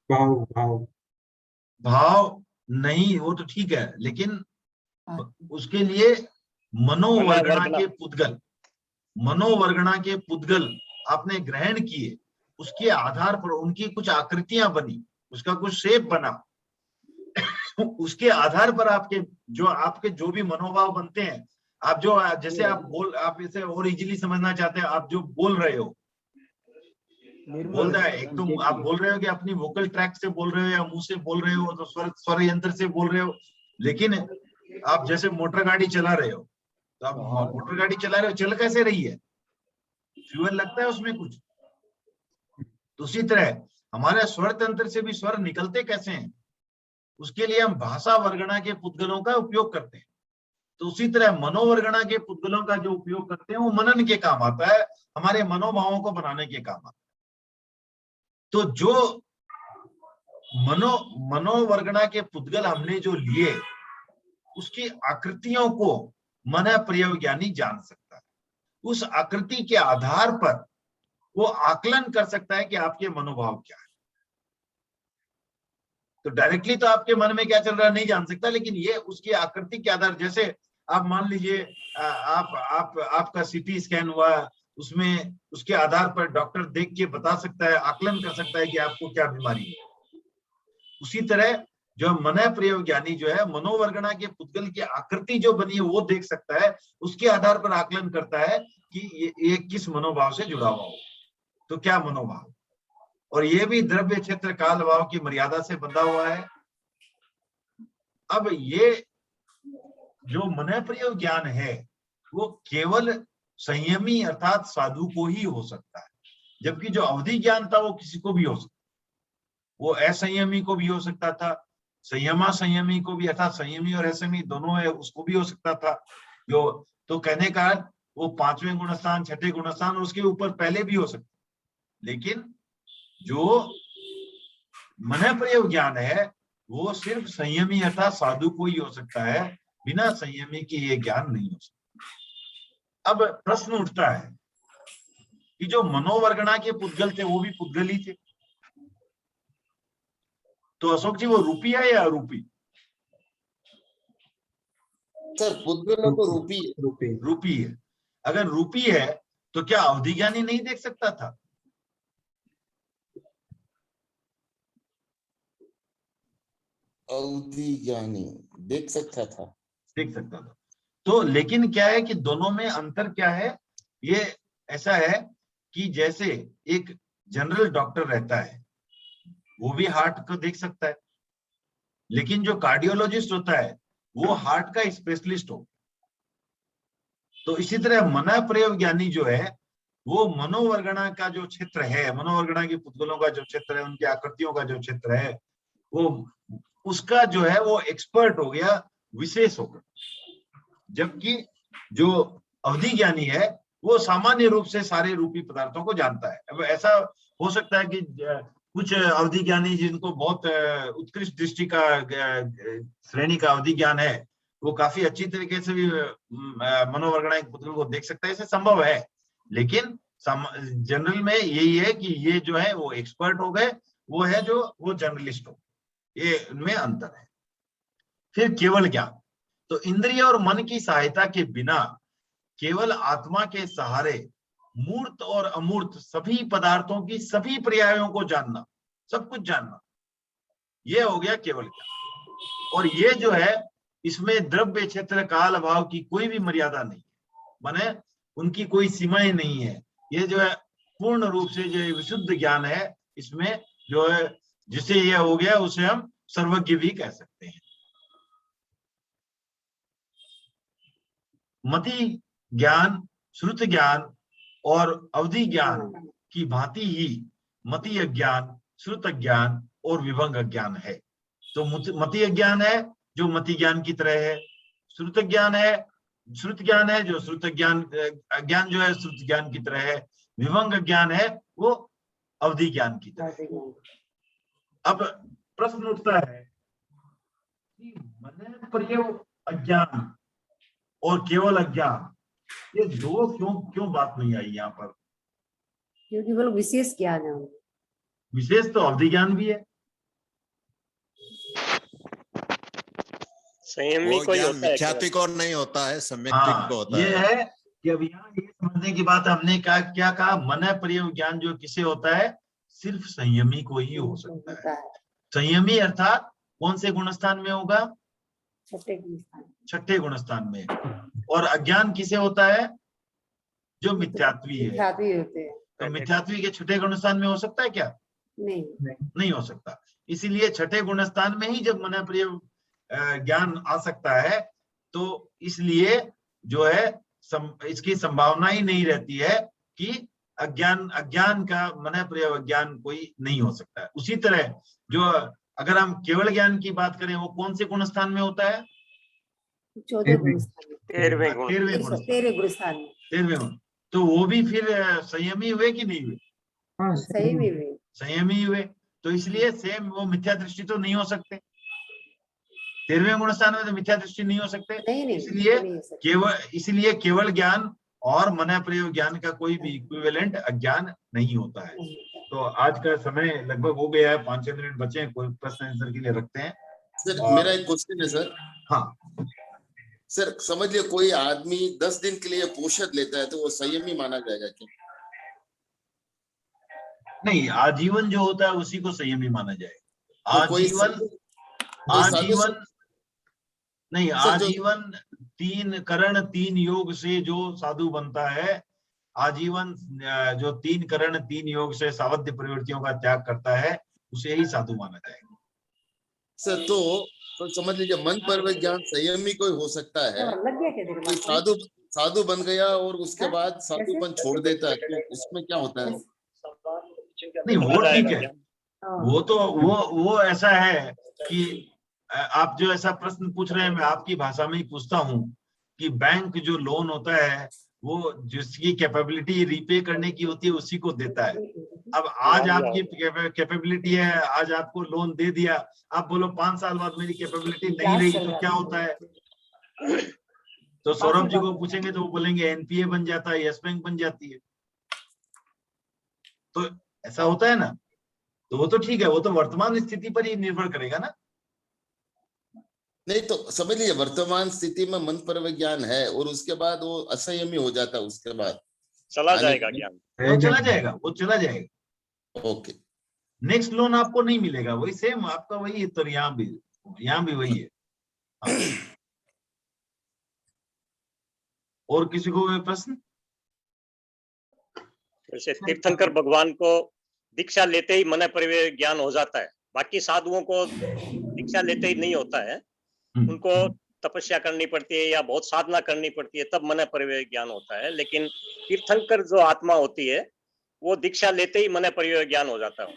Speaker 2: भाव
Speaker 4: भाव नहीं, वो तो ठीक है, लेकिन उसके लिए मनोवर्गणा के पुद्गल आपने ग्रहण किए, उसके आधार पर उनकी कुछ आकृतियां बनी, उसका कुछ शेप बना, उसके आधार पर आपके जो भी मनोभाव बनते हैं, आप जो जैसे आप इसे और इजीली समझना चाहते हैं, आप जो बोल रहे हो, बोल रहा है, एक तो आप बोल रहे हो कि अपनी वोकल ट्रैक से बोल रहे हो या मुंह से बोल रहे हो, तो स्वर यंत्र से बोल रहे हो। लेकिन आप जैसे मोटर गाड़ी चला रहे हो, तो आप मोटर गाड़ी चला रहे हो, चल कैसे रही है? फ्यूल लगता है उसमें कुछ। तो उसी तरह हमारे स्वर तंत्र से भी स्वर निकलते कैसे हैं, उसके लिए हम भाषा वर्गणा के पुद्गलों का उपयोग करते हैं। तो उसी तरह मनोवर्गणा के पुद्गलों का जो उपयोग करते हैं वो मनन के काम आता है, हमारे मनोभावों को बनाने के काम आता है। तो जो मनोवर्गणा के पुद्गल हमने जो लिए, उसकी आकृतियों को मन प्रयोग ज्ञानी जान सकता है। उस आकृति के आधार पर वो आकलन कर सकता है कि आपके मनोभाव क्या है। तो डायरेक्टली तो आपके मन में क्या चल रहा है नहीं जान सकता, लेकिन ये उसकी आकृति के आधार, जैसे आप मान लीजिए आपका सीटी स्कैन हुआ, उसमें उसके आधार पर डॉक्टर देख के बता सकता है, आकलन कर सकता है कि आपको क्या बीमारी है। उसी तरह जो मन प्रयोग ज्ञानी जो है, मनोवर्गणा के पुद्गल की आकृति जो बनी है वो देख सकता है, उसके आधार पर आकलन करता है कि ये किस मनोभाव से जुड़ा हुआ हो। तो क्या मनोभाव, और ये भी द्रव्य क्षेत्र काल भाव की मर्यादा से बंधा हुआ है। अब ये जो मन प्रयोग ज्ञान है वो केवल संयमी अर्थात साधु को ही हो सकता है, जबकि जो अवधि ज्ञान था वो किसी को भी हो सकता, वो असंयमी को भी हो सकता था, संयमा संयमी को भी, अर्थात संयमी और असंयमी दोनों है उसको भी हो सकता था। जो तो कहने का वो 5वें गुणस्थान, 6ठे गुणस्थान और उसके ऊपर पहले भी हो सकता, लेकिन जो मन प्रयोग ज्ञान है वो सिर्फ संयमी अर्थात साधु को ही हो सकता है, बिना संयमी के ये ज्ञान नहीं हो सकता। अब प्रश्न उठता है कि जो मनोवर्गणा के पुद्गल थे वो भी पुद्गल ही थे, तो अशोक जी वो रूपी है या अरूपी?
Speaker 6: सर पुद्गलों को रूपी
Speaker 2: रूपी
Speaker 4: रूपी है। अगर रूपी है तो क्या अवधि ज्ञानी नहीं देख सकता था?
Speaker 6: अवधि ज्ञानी देख सकता था।
Speaker 4: देख सकता था। तो लेकिन क्या है कि दोनों में अंतर क्या है? ये ऐसा है कि जैसे एक जनरल डॉक्टर रहता है वो भी हार्ट को देख सकता है, लेकिन जो कार्डियोलॉजिस्ट होता है वो हार्ट का स्पेशलिस्ट हो। तो इसी तरह मन प्रयोग ज्ञानी जो है वो मनोवर्गणा का जो क्षेत्र है, मनोवर्गणा की पुद्गलों का जो क्षेत्र है, उनकी आकृतियों का जो क्षेत्र है, वो उसका जो है वो एक्सपर्ट हो गया, विशेष हो गया। जबकि जो अवधि ज्ञानी है वो सामान्य रूप से सारे रूपी पदार्थों को जानता है। अब ऐसा हो सकता है कि कुछ अवधि ज्ञानी जिनको बहुत उत्कृष्ट दृष्टि का श्रेणी का अवधि ज्ञान है, वो काफी अच्छी तरीके से भी मनोवर्गणा के पुतलों को देख सकता है, ऐसे संभव है। लेकिन जनरल में यही है कि ये जो है वो एक्सपर्ट हो गए, वो है जो वो जर्नलिस्ट हो, ये इनमें अंतर है। फिर केवल ज्ञान, तो इंद्रिय और मन की सहायता के बिना केवल आत्मा के सहारे मूर्त और अमूर्त सभी पदार्थों की सभी पर्यायों को जानना, सब कुछ जानना, ये हो गया केवल ज्ञान। और ये जो है इसमें द्रव्य क्षेत्र काल भाव की कोई भी मर्यादा नहीं है, माने उनकी कोई सीमाएं नहीं है। ये जो है पूर्ण रूप से जो विशुद्ध ज्ञान है, इसमें जो है जिसे ये हो गया उसे हम सर्वज्ञ भी कह सकते हैं। मति ज्ञान, श्रुत ज्ञान और अवधि ज्ञान की भांति ही मति अज्ञान, श्रुत ज्ञान और विभंग ज्ञान है। तो मति ज्ञान है जो मति ज्ञान की तरह है, श्रुत ज्ञान है, श्रुत ज्ञान है जो श्रुत ज्ञान ज्ञान जो है श्रुत ज्ञान की तरह है, विभंग ज्ञान है वो अवधि ज्ञान की तरह है। अब प्रश्न उठता है कि मन प्रयोग अज्ञान और केवल अज्ञान, ये दो क्यों बात नहीं आई यहाँ पर?
Speaker 9: क्योंकि वो लोग विशेष ज्ञान है।
Speaker 4: विशेष तो अवधि ज्ञान भी है।
Speaker 3: संयमी
Speaker 10: वो
Speaker 3: कोई
Speaker 10: ज्ञान
Speaker 3: होता है
Speaker 10: मिथ्यात्विक और नहीं होता है, सम्यक्त्विक
Speaker 4: हाँ,
Speaker 10: को होता
Speaker 4: ये
Speaker 10: है।
Speaker 4: है कि अब यहाँ ये समझने की बात हमने क्या कहा, मन प्रयोग ज्ञान जो किसे होता है, सिर्फ संयमी को ही हो सकता है। संयमी अर्थात कौन से गुणस्थान में होगा? छठे गुणस्थान में। और अज्ञान किसे होता है? जो मिथ्यात्वी है। तो मिथ्यात्वी के छठे गुणस्थान में हो सकता है क्या? नहीं हो सकता। इसीलिए छठे गुणस्थान में ही जब मन प्रयोग ज्ञान आ सकता है, तो इसलिए जो है इसकी संभावना ही नहीं रहती है कि अज्ञान का मन प्रयोग ज्ञान कोई नहीं हो सकता है। उसी तरह जो अगर हम केवल ज्ञान की बात करें, वो कौन से गुणस्थान में होता है?
Speaker 3: 13वें
Speaker 9: गुणस्थान।
Speaker 4: तो वो भी फिर संयमी हुए कि नहीं हुए?
Speaker 2: हाँ,
Speaker 4: संयमी हुए। तो इसलिए सेम वो मिथ्या दृष्टि तो नहीं हो सकते। 13वें गुणस्थान में तो मिथ्या दृष्टि नहीं हो सकते। इसलिए केवल ज्ञान और मन प्रयोग ज्ञान का कोई भी इक्विवेलेंट अज्ञान नहीं होता है। तो आज का समय लगभग हो गया है, 5-6 मिनट बचे हैं, कोई प्रश्न आंसर के लिए रखते हैं।
Speaker 6: सर मेरा एक क्वेश्चन है सर।
Speaker 4: हाँ
Speaker 6: सर, समझ लिया कोई आदमी 10 दिन के लिए पोषण लेता है तो वो संयमी माना जाएगा क्या?
Speaker 4: नहीं, आजीवन जो होता है उसी को संयमी माना जाएगा। आजीवन नहीं, आजीवन 3 करण 3 योग से जो साधु बनता है, आजीवन जो 3 करण 3 योग से सावध्य प्रवृत्तियों का त्याग करता है, उसे ही साधु माना जाएगा।
Speaker 6: सर तो समझ लीजिए मन पर ज्ञान संयमी कोई हो सकता है, साधु बन गया और उसके बाद साधुपन छोड़ देता है, तो उसमें क्या होता है?
Speaker 4: नहीं, वो ठीक है। वो तो वो ऐसा है कि आप जो ऐसा प्रश्न पूछ रहे हैं, मैं आपकी भाषा में ही पूछता हूँ कि बैंक जो लोन होता है वो जिसकी कैपेबिलिटी रीपे करने की होती है उसी को देता है। अब आज आपकी कैपेबिलिटी है, आज आपको लोन दे दिया, आप बोलो 5 साल बाद मेरी कैपेबिलिटी नहीं रही तो क्या होता है? तो सौरभ जी को पूछेंगे तो वो बोलेंगे एनपीए बन जाता है, यस बैंक बन जाती है। तो ऐसा होता है ना। तो वो तो ठीक है, वो तो वर्तमान स्थिति पर ही निर्भर करेगा ना।
Speaker 6: नहीं तो समझ लीजिए वर्तमान स्थिति में मन पर विज्ञान है और उसके बाद वो असंयमी हो जाता है, उसके बाद
Speaker 3: चला
Speaker 6: आने
Speaker 3: जाएगा
Speaker 6: के-
Speaker 3: ज्ञान।
Speaker 4: वो चला जाएगा, वो चला जाएगा।
Speaker 6: ओके।
Speaker 4: नेक्स्ट लोन आपको नहीं मिलेगा, वही सेम आपका वही है। तो यहाँ भी वही है। हाँ। और किसी को कोई प्रश्न?
Speaker 3: जैसे तीर्थंकर भगवान को दीक्षा लेते ही मन परिव्यय ज्ञान हो जाता है, बाकी साधुओं को दीक्षा लेते ही नहीं होता है, उनको तपस्या करनी पड़ती है या बहुत साधना करनी पड़ती है, तब मन परिव्यय ज्ञान होता है। लेकिन तीर्थंकर जो आत्मा होती है वो दीक्षा लेते ही मन परिव्यय ज्ञान हो जाता है।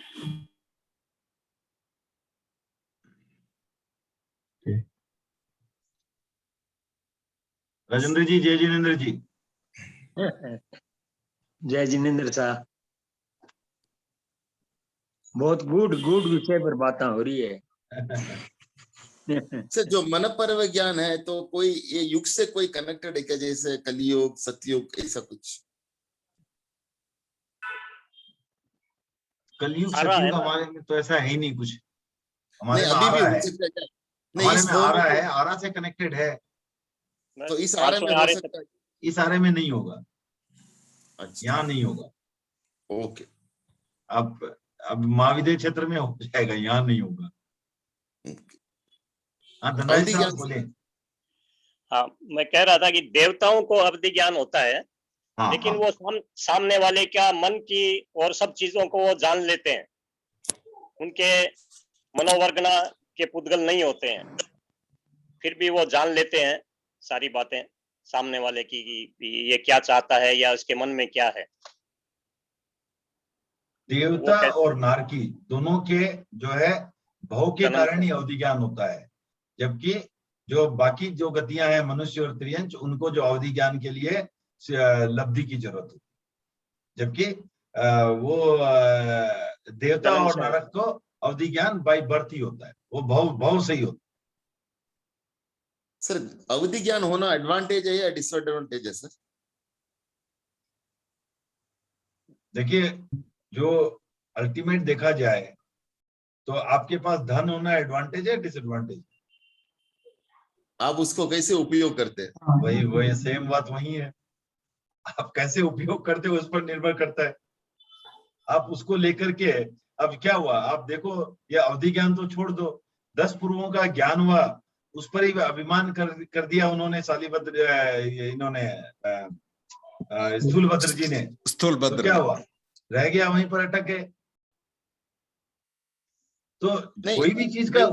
Speaker 4: राजेंद्र जी, जय जिनेन्द्र जी।
Speaker 11: जय जिनेन्द्र साहब, बहुत गुड विषय पर बातें हो रही है।
Speaker 6: सर जो मन पर विज्ञान है तो कोई ये युग से कोई कनेक्टेड है क्या, जैसे कलियुग सतयुग ऐसा कुछ?
Speaker 4: कलयुग
Speaker 3: आ रहा है
Speaker 4: सतयुग
Speaker 3: ना।
Speaker 4: हमारे में तो ऐसा है ही नहीं कुछ। हमारे
Speaker 6: नहीं
Speaker 4: में
Speaker 6: अभी
Speaker 4: आ
Speaker 6: भी
Speaker 4: रहा
Speaker 6: हो
Speaker 4: है,
Speaker 6: सकता है क्या? नहीं
Speaker 4: हमारे
Speaker 6: इस
Speaker 4: में
Speaker 6: फॉर्म
Speaker 4: आ रहा
Speaker 6: में
Speaker 4: है, आरा से कनेक्टेड है।
Speaker 6: तो इस आरे में हो सकता है।
Speaker 4: इस आरे में नहीं होगा,
Speaker 6: अच्छा
Speaker 4: यहाँ नहीं होगा।
Speaker 6: ओके।
Speaker 4: अब महाविद्य क्षेत्र में हो जाएगा, यहाँ नहीं होगा। हाँ धनराज
Speaker 6: अवधि
Speaker 4: साहब
Speaker 6: ज्ञान
Speaker 4: बोले।
Speaker 3: हाँ, मैं कह रहा था कि देवताओं को अवधि ज्ञान होता है,
Speaker 4: हाँ,
Speaker 3: लेकिन
Speaker 4: हाँ।
Speaker 3: वो सामने वाले क्या मन की और सब चीजों को वो जान लेते हैं, उनके मनोवर्गना के पुद्गल नहीं होते हैं, फिर भी वो जान लेते हैं सारी बातें सामने वाले की कि ये क्या चाहता है या उसके मन में क्या है।
Speaker 4: देवता और नारकी दोनों के जो है भव के
Speaker 3: जन्म
Speaker 4: कारण ही अवधि ज्ञान होता है, जबकि जो बाकी जो गतियां हैं मनुष्य और त्रियंच, उनको जो अवधि ज्ञान के लिए लब्धि की जरूरत होती है, जबकि वो देवता
Speaker 3: जन्म
Speaker 4: और
Speaker 3: से
Speaker 4: नरक को अवधि ज्ञान बाय बर्थ ही होता है, वो भव से ही होता है।
Speaker 6: सर अवधि ज्ञान होना एडवांटेज है या डिसएडवांटेज है सर?
Speaker 4: देखिए जो अल्टीमेट देखा जाए तो आपके पास धन होना एडवांटेज है डिसएडवांटेज?
Speaker 6: आप उसको कैसे उपयोग करते हैं?
Speaker 4: वही सेम बात वही है। आप कैसे उपयोग करते हो उस पर निर्भर करता है। आप उसको लेकर के, अब क्या हुआ आप देखो, ये अवधि ज्ञान तो छोड़ दो, 10 पूर्वों का ज्ञान हुआ, उस पर ही अभिमान कर दिया उन्होंने, शालीभद्र इन्होंने स्थूलभद्र जी ने।
Speaker 10: स्थूलभद्र
Speaker 4: तो क्या हुआ, रह गया वहीं पर अटक गए। तो कोई भी चीज का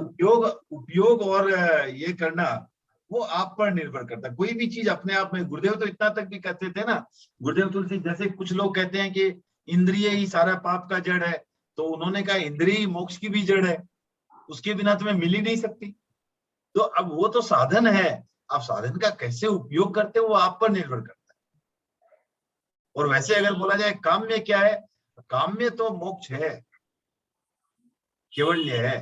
Speaker 4: उपयोग और ये करना वो आप पर निर्भर करता है। कोई भी चीज अपने आप में, गुरुदेव तो इतना तक भी कहते थे ना, गुरुदेव तुलसी, जैसे कुछ लोग कहते हैं कि इंद्रिय ही सारा पाप का जड़ है, तो उन्होंने कहा इंद्रिय ही मोक्ष की भी जड़ है, उसके बिना तुम्हें मिल ही नहीं सकती। तो अब वो तो साधन है, आप साधन का कैसे उपयोग करते हो वो आप पर निर्भर करता है। और वैसे अगर बोला जाए काम्य क्या है, काम्य तो मोक्ष है, केवल्य है।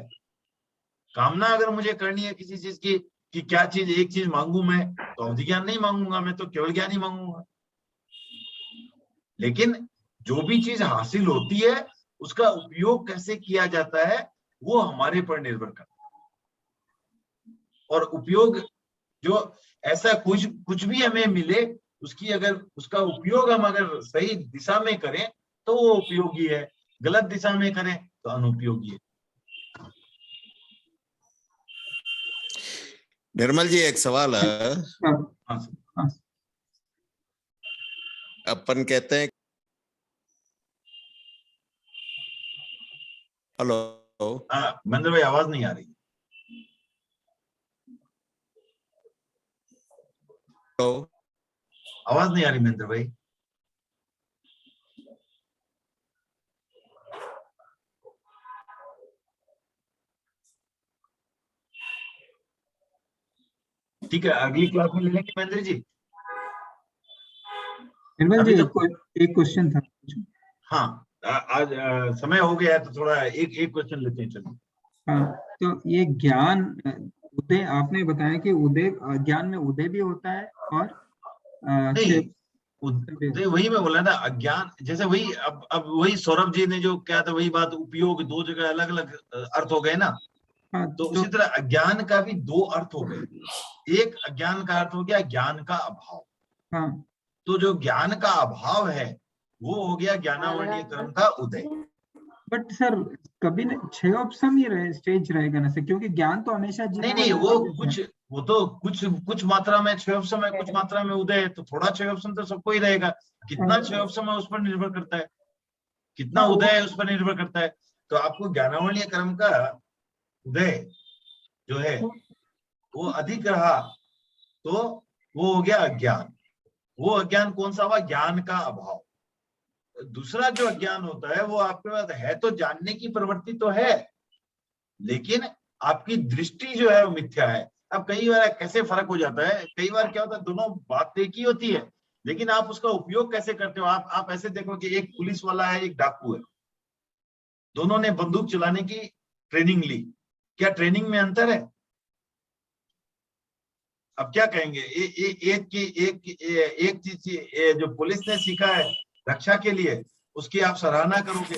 Speaker 4: कामना अगर मुझे करनी है किसी चीज की, कि क्या चीज, एक चीज मांगू मैं, तो अवधि ज्ञान नहीं मांगूंगा, मैं तो केवल ज्ञान ही मांगूंगा। लेकिन जो भी चीज हासिल होती है उसका उपयोग कैसे किया जाता है वो हमारे पर निर्भर करता है। और उपयोग जो ऐसा कुछ भी हमें मिले, उसकी अगर उसका उपयोग हम अगर सही दिशा में करें तो वो उपयोगी है, गलत दिशा में करें तो अनुपयोगी है।
Speaker 10: निर्मल जी एक सवाल है। अपन कहते हैं, हेलो
Speaker 4: महेंद्र भाई आवाज नहीं आ रही। आवाज नहीं आ रही महेंद्र भाई। ठीक है, अगली क्लास में ले लेंगे महेंद्र जी।
Speaker 2: निर्मल जी
Speaker 4: तो
Speaker 2: एक क्वेश्चन था।
Speaker 4: हाँ, आज समय हो गया है तो थोड़ा एक क्वेश्चन लेते हैं। चलिए।
Speaker 2: हाँ, तो ये ज्ञान उदय आपने बताया कि उदय ज्ञान में उदय भी होता है और
Speaker 4: नहीं, उदय वही मैं बोला ना, अज्ञान जैसे वही अब वही सौरभ जी ने जो क्या था, वही बात, उपयोग, दो जगह अलग अलग अर्थ हो गए ना। तो उसी तरह अज्ञान का भी दो अर्थ हो गए। एक अज्ञान का अर्थ हो गया ज्ञान का अभाव।
Speaker 2: हाँ।
Speaker 4: तो जो ज्ञान का अभाव है वो हो गया ज्ञानावरणीय कर्म का उदय।
Speaker 2: बट सर कभी नहीं 6 ऑप्शन ही रहे स्टेज रहेगा ना सर, क्योंकि ज्ञान तो हमेशा
Speaker 4: नहीं वो तो कुछ मात्रा में 6 ऑप्शन है, कुछ मात्रा में उदय है, तो थोड़ा 6 ऑप्शन तो सबको ही रहेगा। कितना 6 ऑप्शन है उस पर निर्भर करता है, कितना उदय है उस पर निर्भर करता है। तो आपको ज्ञानावरणीय कर्म का उदय जो है वो अधिक रहा तो वो हो गया अज्ञान। वो अज्ञान कौन सा हुआ? ज्ञान का अभाव। दूसरा जो अज्ञान होता है वो आपके पास है तो जानने की प्रवृत्ति तो है, लेकिन आपकी दृष्टि जो है वो मिथ्या है। अब कई बार कैसे फर्क हो जाता है, कई बार क्या होता है दोनों बात एक ही होती है, लेकिन आप उसका उपयोग कैसे करते हो। आप ऐसे देखो कि एक पुलिस वाला है, एक डाकू है, दोनों ने बंदूक चलाने की ट्रेनिंग ली, क्या ट्रेनिंग में अंतर है? अब क्या कहेंगे? एक चीज जो पुलिस ने सीखा है रक्षा के लिए उसकी आप सराहना करोगे,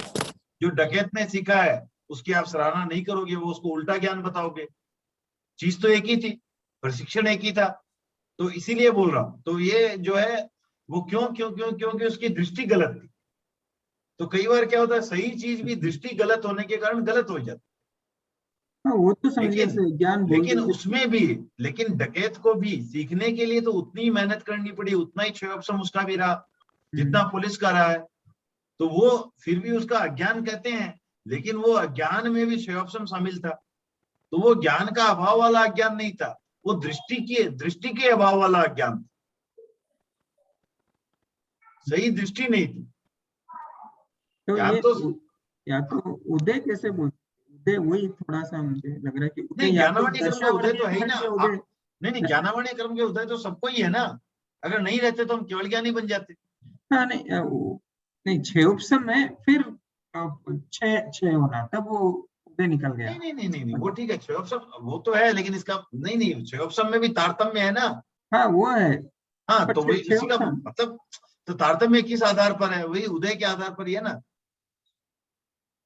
Speaker 4: जो डकैत ने सीखा है उसकी आप सराहना नहीं करोगे, वो उसको उल्टा ज्ञान बताओगे। चीज तो एक ही थी, प्रशिक्षण एक ही था। तो इसीलिए बोल रहा हूं, तो ये जो है वो क्योंकि उसकी दृष्टि गलत थी। तो कई बार क्या होता है सही चीज भी दृष्टि गलत होने के कारण गलत हो जाती।
Speaker 2: वो तो समझिए ज्ञान
Speaker 4: लेकिन उसमें भी, लेकिन डकैत को भी सीखने के लिए तो उतनी ही मेहनत करनी पड़ी, उतना ही 6 ऑप्शन उसका भी रहा जितना पुलिस का रहा है। तो वो फिर भी उसका अज्ञान कहते हैं, लेकिन वो अज्ञान में भी 6 ऑप्शन शामिल था। तो वो ज्ञान का अभाव वाला अज्ञान नहीं था, वो दृष्टि के अभाव वाला अज्ञान था, सही दृष्टि नहीं थी।
Speaker 2: तो ये या तो उदय कैसे बोल, उदय वही थोड़ा सा मुझे लग रहा है कि उदय
Speaker 4: ज्ञानावरणीय कर्म का उदय तो है ही ना। नहीं ज्ञानावरणीय कर्म के उदय तो सबको ही है ना। अगर नहीं रहते तो हम केवल ज्ञानी बन जाते।
Speaker 2: हाँ नहीं 6 ऑप्शन में फिर 6 होना तब वो उदय निकल गया।
Speaker 4: नहीं वो ठीक है 6 ऑप्शन वो तो है, लेकिन इसका नहीं 6 ऑप्शन में भी तारतम्य है ना।
Speaker 2: हाँ वो है।
Speaker 4: हाँ तो वही इसी का मतलब, तो तारतम्य किस आधार पर है? वही उदय के आधार पर ही है ना।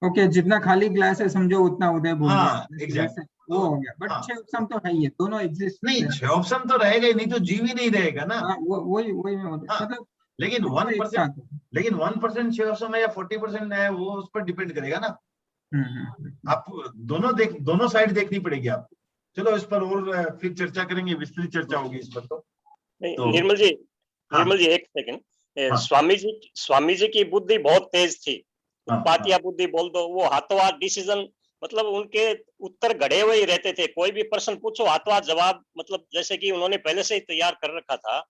Speaker 2: ओके जितना खाली ग्लास है समझो उतना उदय बोल दिया।
Speaker 4: हाँ एग्जैक्ट
Speaker 2: वो हो गया। बट 6 ऑप्शन तो है ही है, दोनों एग्जिस्ट।
Speaker 4: नहीं 6 ऑप्शन तो रहेगा ही, नहीं तो जीव ही नहीं रहेगा ना।
Speaker 2: वही मतलब
Speaker 4: लेकिन 1% 6 ऑप्शन है या 40% है वो उस पर डिपेंड करेगा ना। आप दोनों साइड देखनी पड़ेगी आपको। चलो इस पर और फिर चर्चा करेंगे, विस्तृत चर्चा होगी इस पर। तो
Speaker 3: निर्मल जी एक सेकंड। स्वामी जी की बुद्धि बहुत तेज थी, उत्पातिया बुद्धि बोल दो। वो हाथों हाथ डिसीजन, मतलब उनके उत्तर घड़े हुए ही रहते थे। कोई भी प्रश्न पूछो हाथों हाथ जवाब, मतलब जैसे कि उन्होंने पहले से ही तैयार कर रखा था।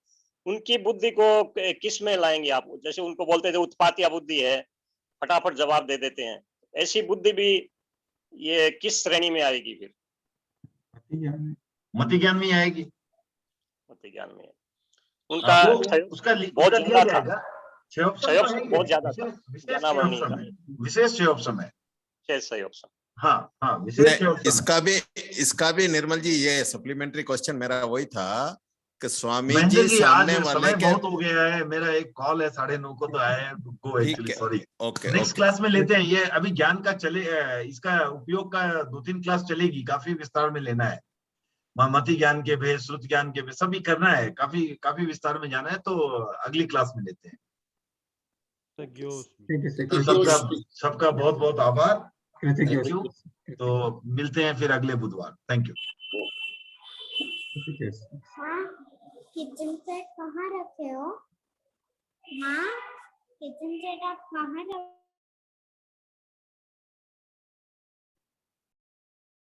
Speaker 3: उनकी बुद्धि को किस में लाएंगे आप? जैसे उनको बोलते थे उत्पातिया बुद्धि है, फटाफट जवाब दे देते हैं। ऐसी बुद्धि भी ये किस श्रेणी में आएगी फिर?
Speaker 4: मति ज्ञान में आएगी।
Speaker 3: मति ज्ञान में उनका
Speaker 4: उसका
Speaker 3: बहुत
Speaker 4: लिया
Speaker 3: ज्यादा
Speaker 4: जाएगा।
Speaker 3: था।
Speaker 4: 6 ऑप्शन
Speaker 3: बहुत ज्यादा था।
Speaker 4: विशेष 6 ऑप्शन है।
Speaker 3: 6 ऑप्शन।
Speaker 4: हाँ विशेष 6 ऑप्शन।
Speaker 10: इसका भी निर्मल जी ये सप्लीमेंट्री क्वेश्चन मेरा वही था कि स्वामी
Speaker 4: जी
Speaker 10: सामने
Speaker 4: आज
Speaker 10: वाले
Speaker 4: समय बहुत हो गया है, मेरा एक कॉल है 9:30 को तो आया है को एक्चुअली सॉरी। नेक्स्ट क्लास में लेते हैं ये। अभी ज्ञान का चले, इसका उपयोग का 2-3 क्लास चलेगी, काफी विस्तार में लेना है। मति ज्ञान के भेद, श्रुत ज्ञान के भेद सभी करना है, काफी विस्तार में जाना है। तो अगली क्लास में लेते हैं। तो सबका बहुत बहुत आभार। Thank you. तो मिलते हैं फिर अगले बुधवार। Thank you.
Speaker 12: हाँ किचन सेट कहाँ रखे हो? हाँ किचन सेट आप कहाँ रखे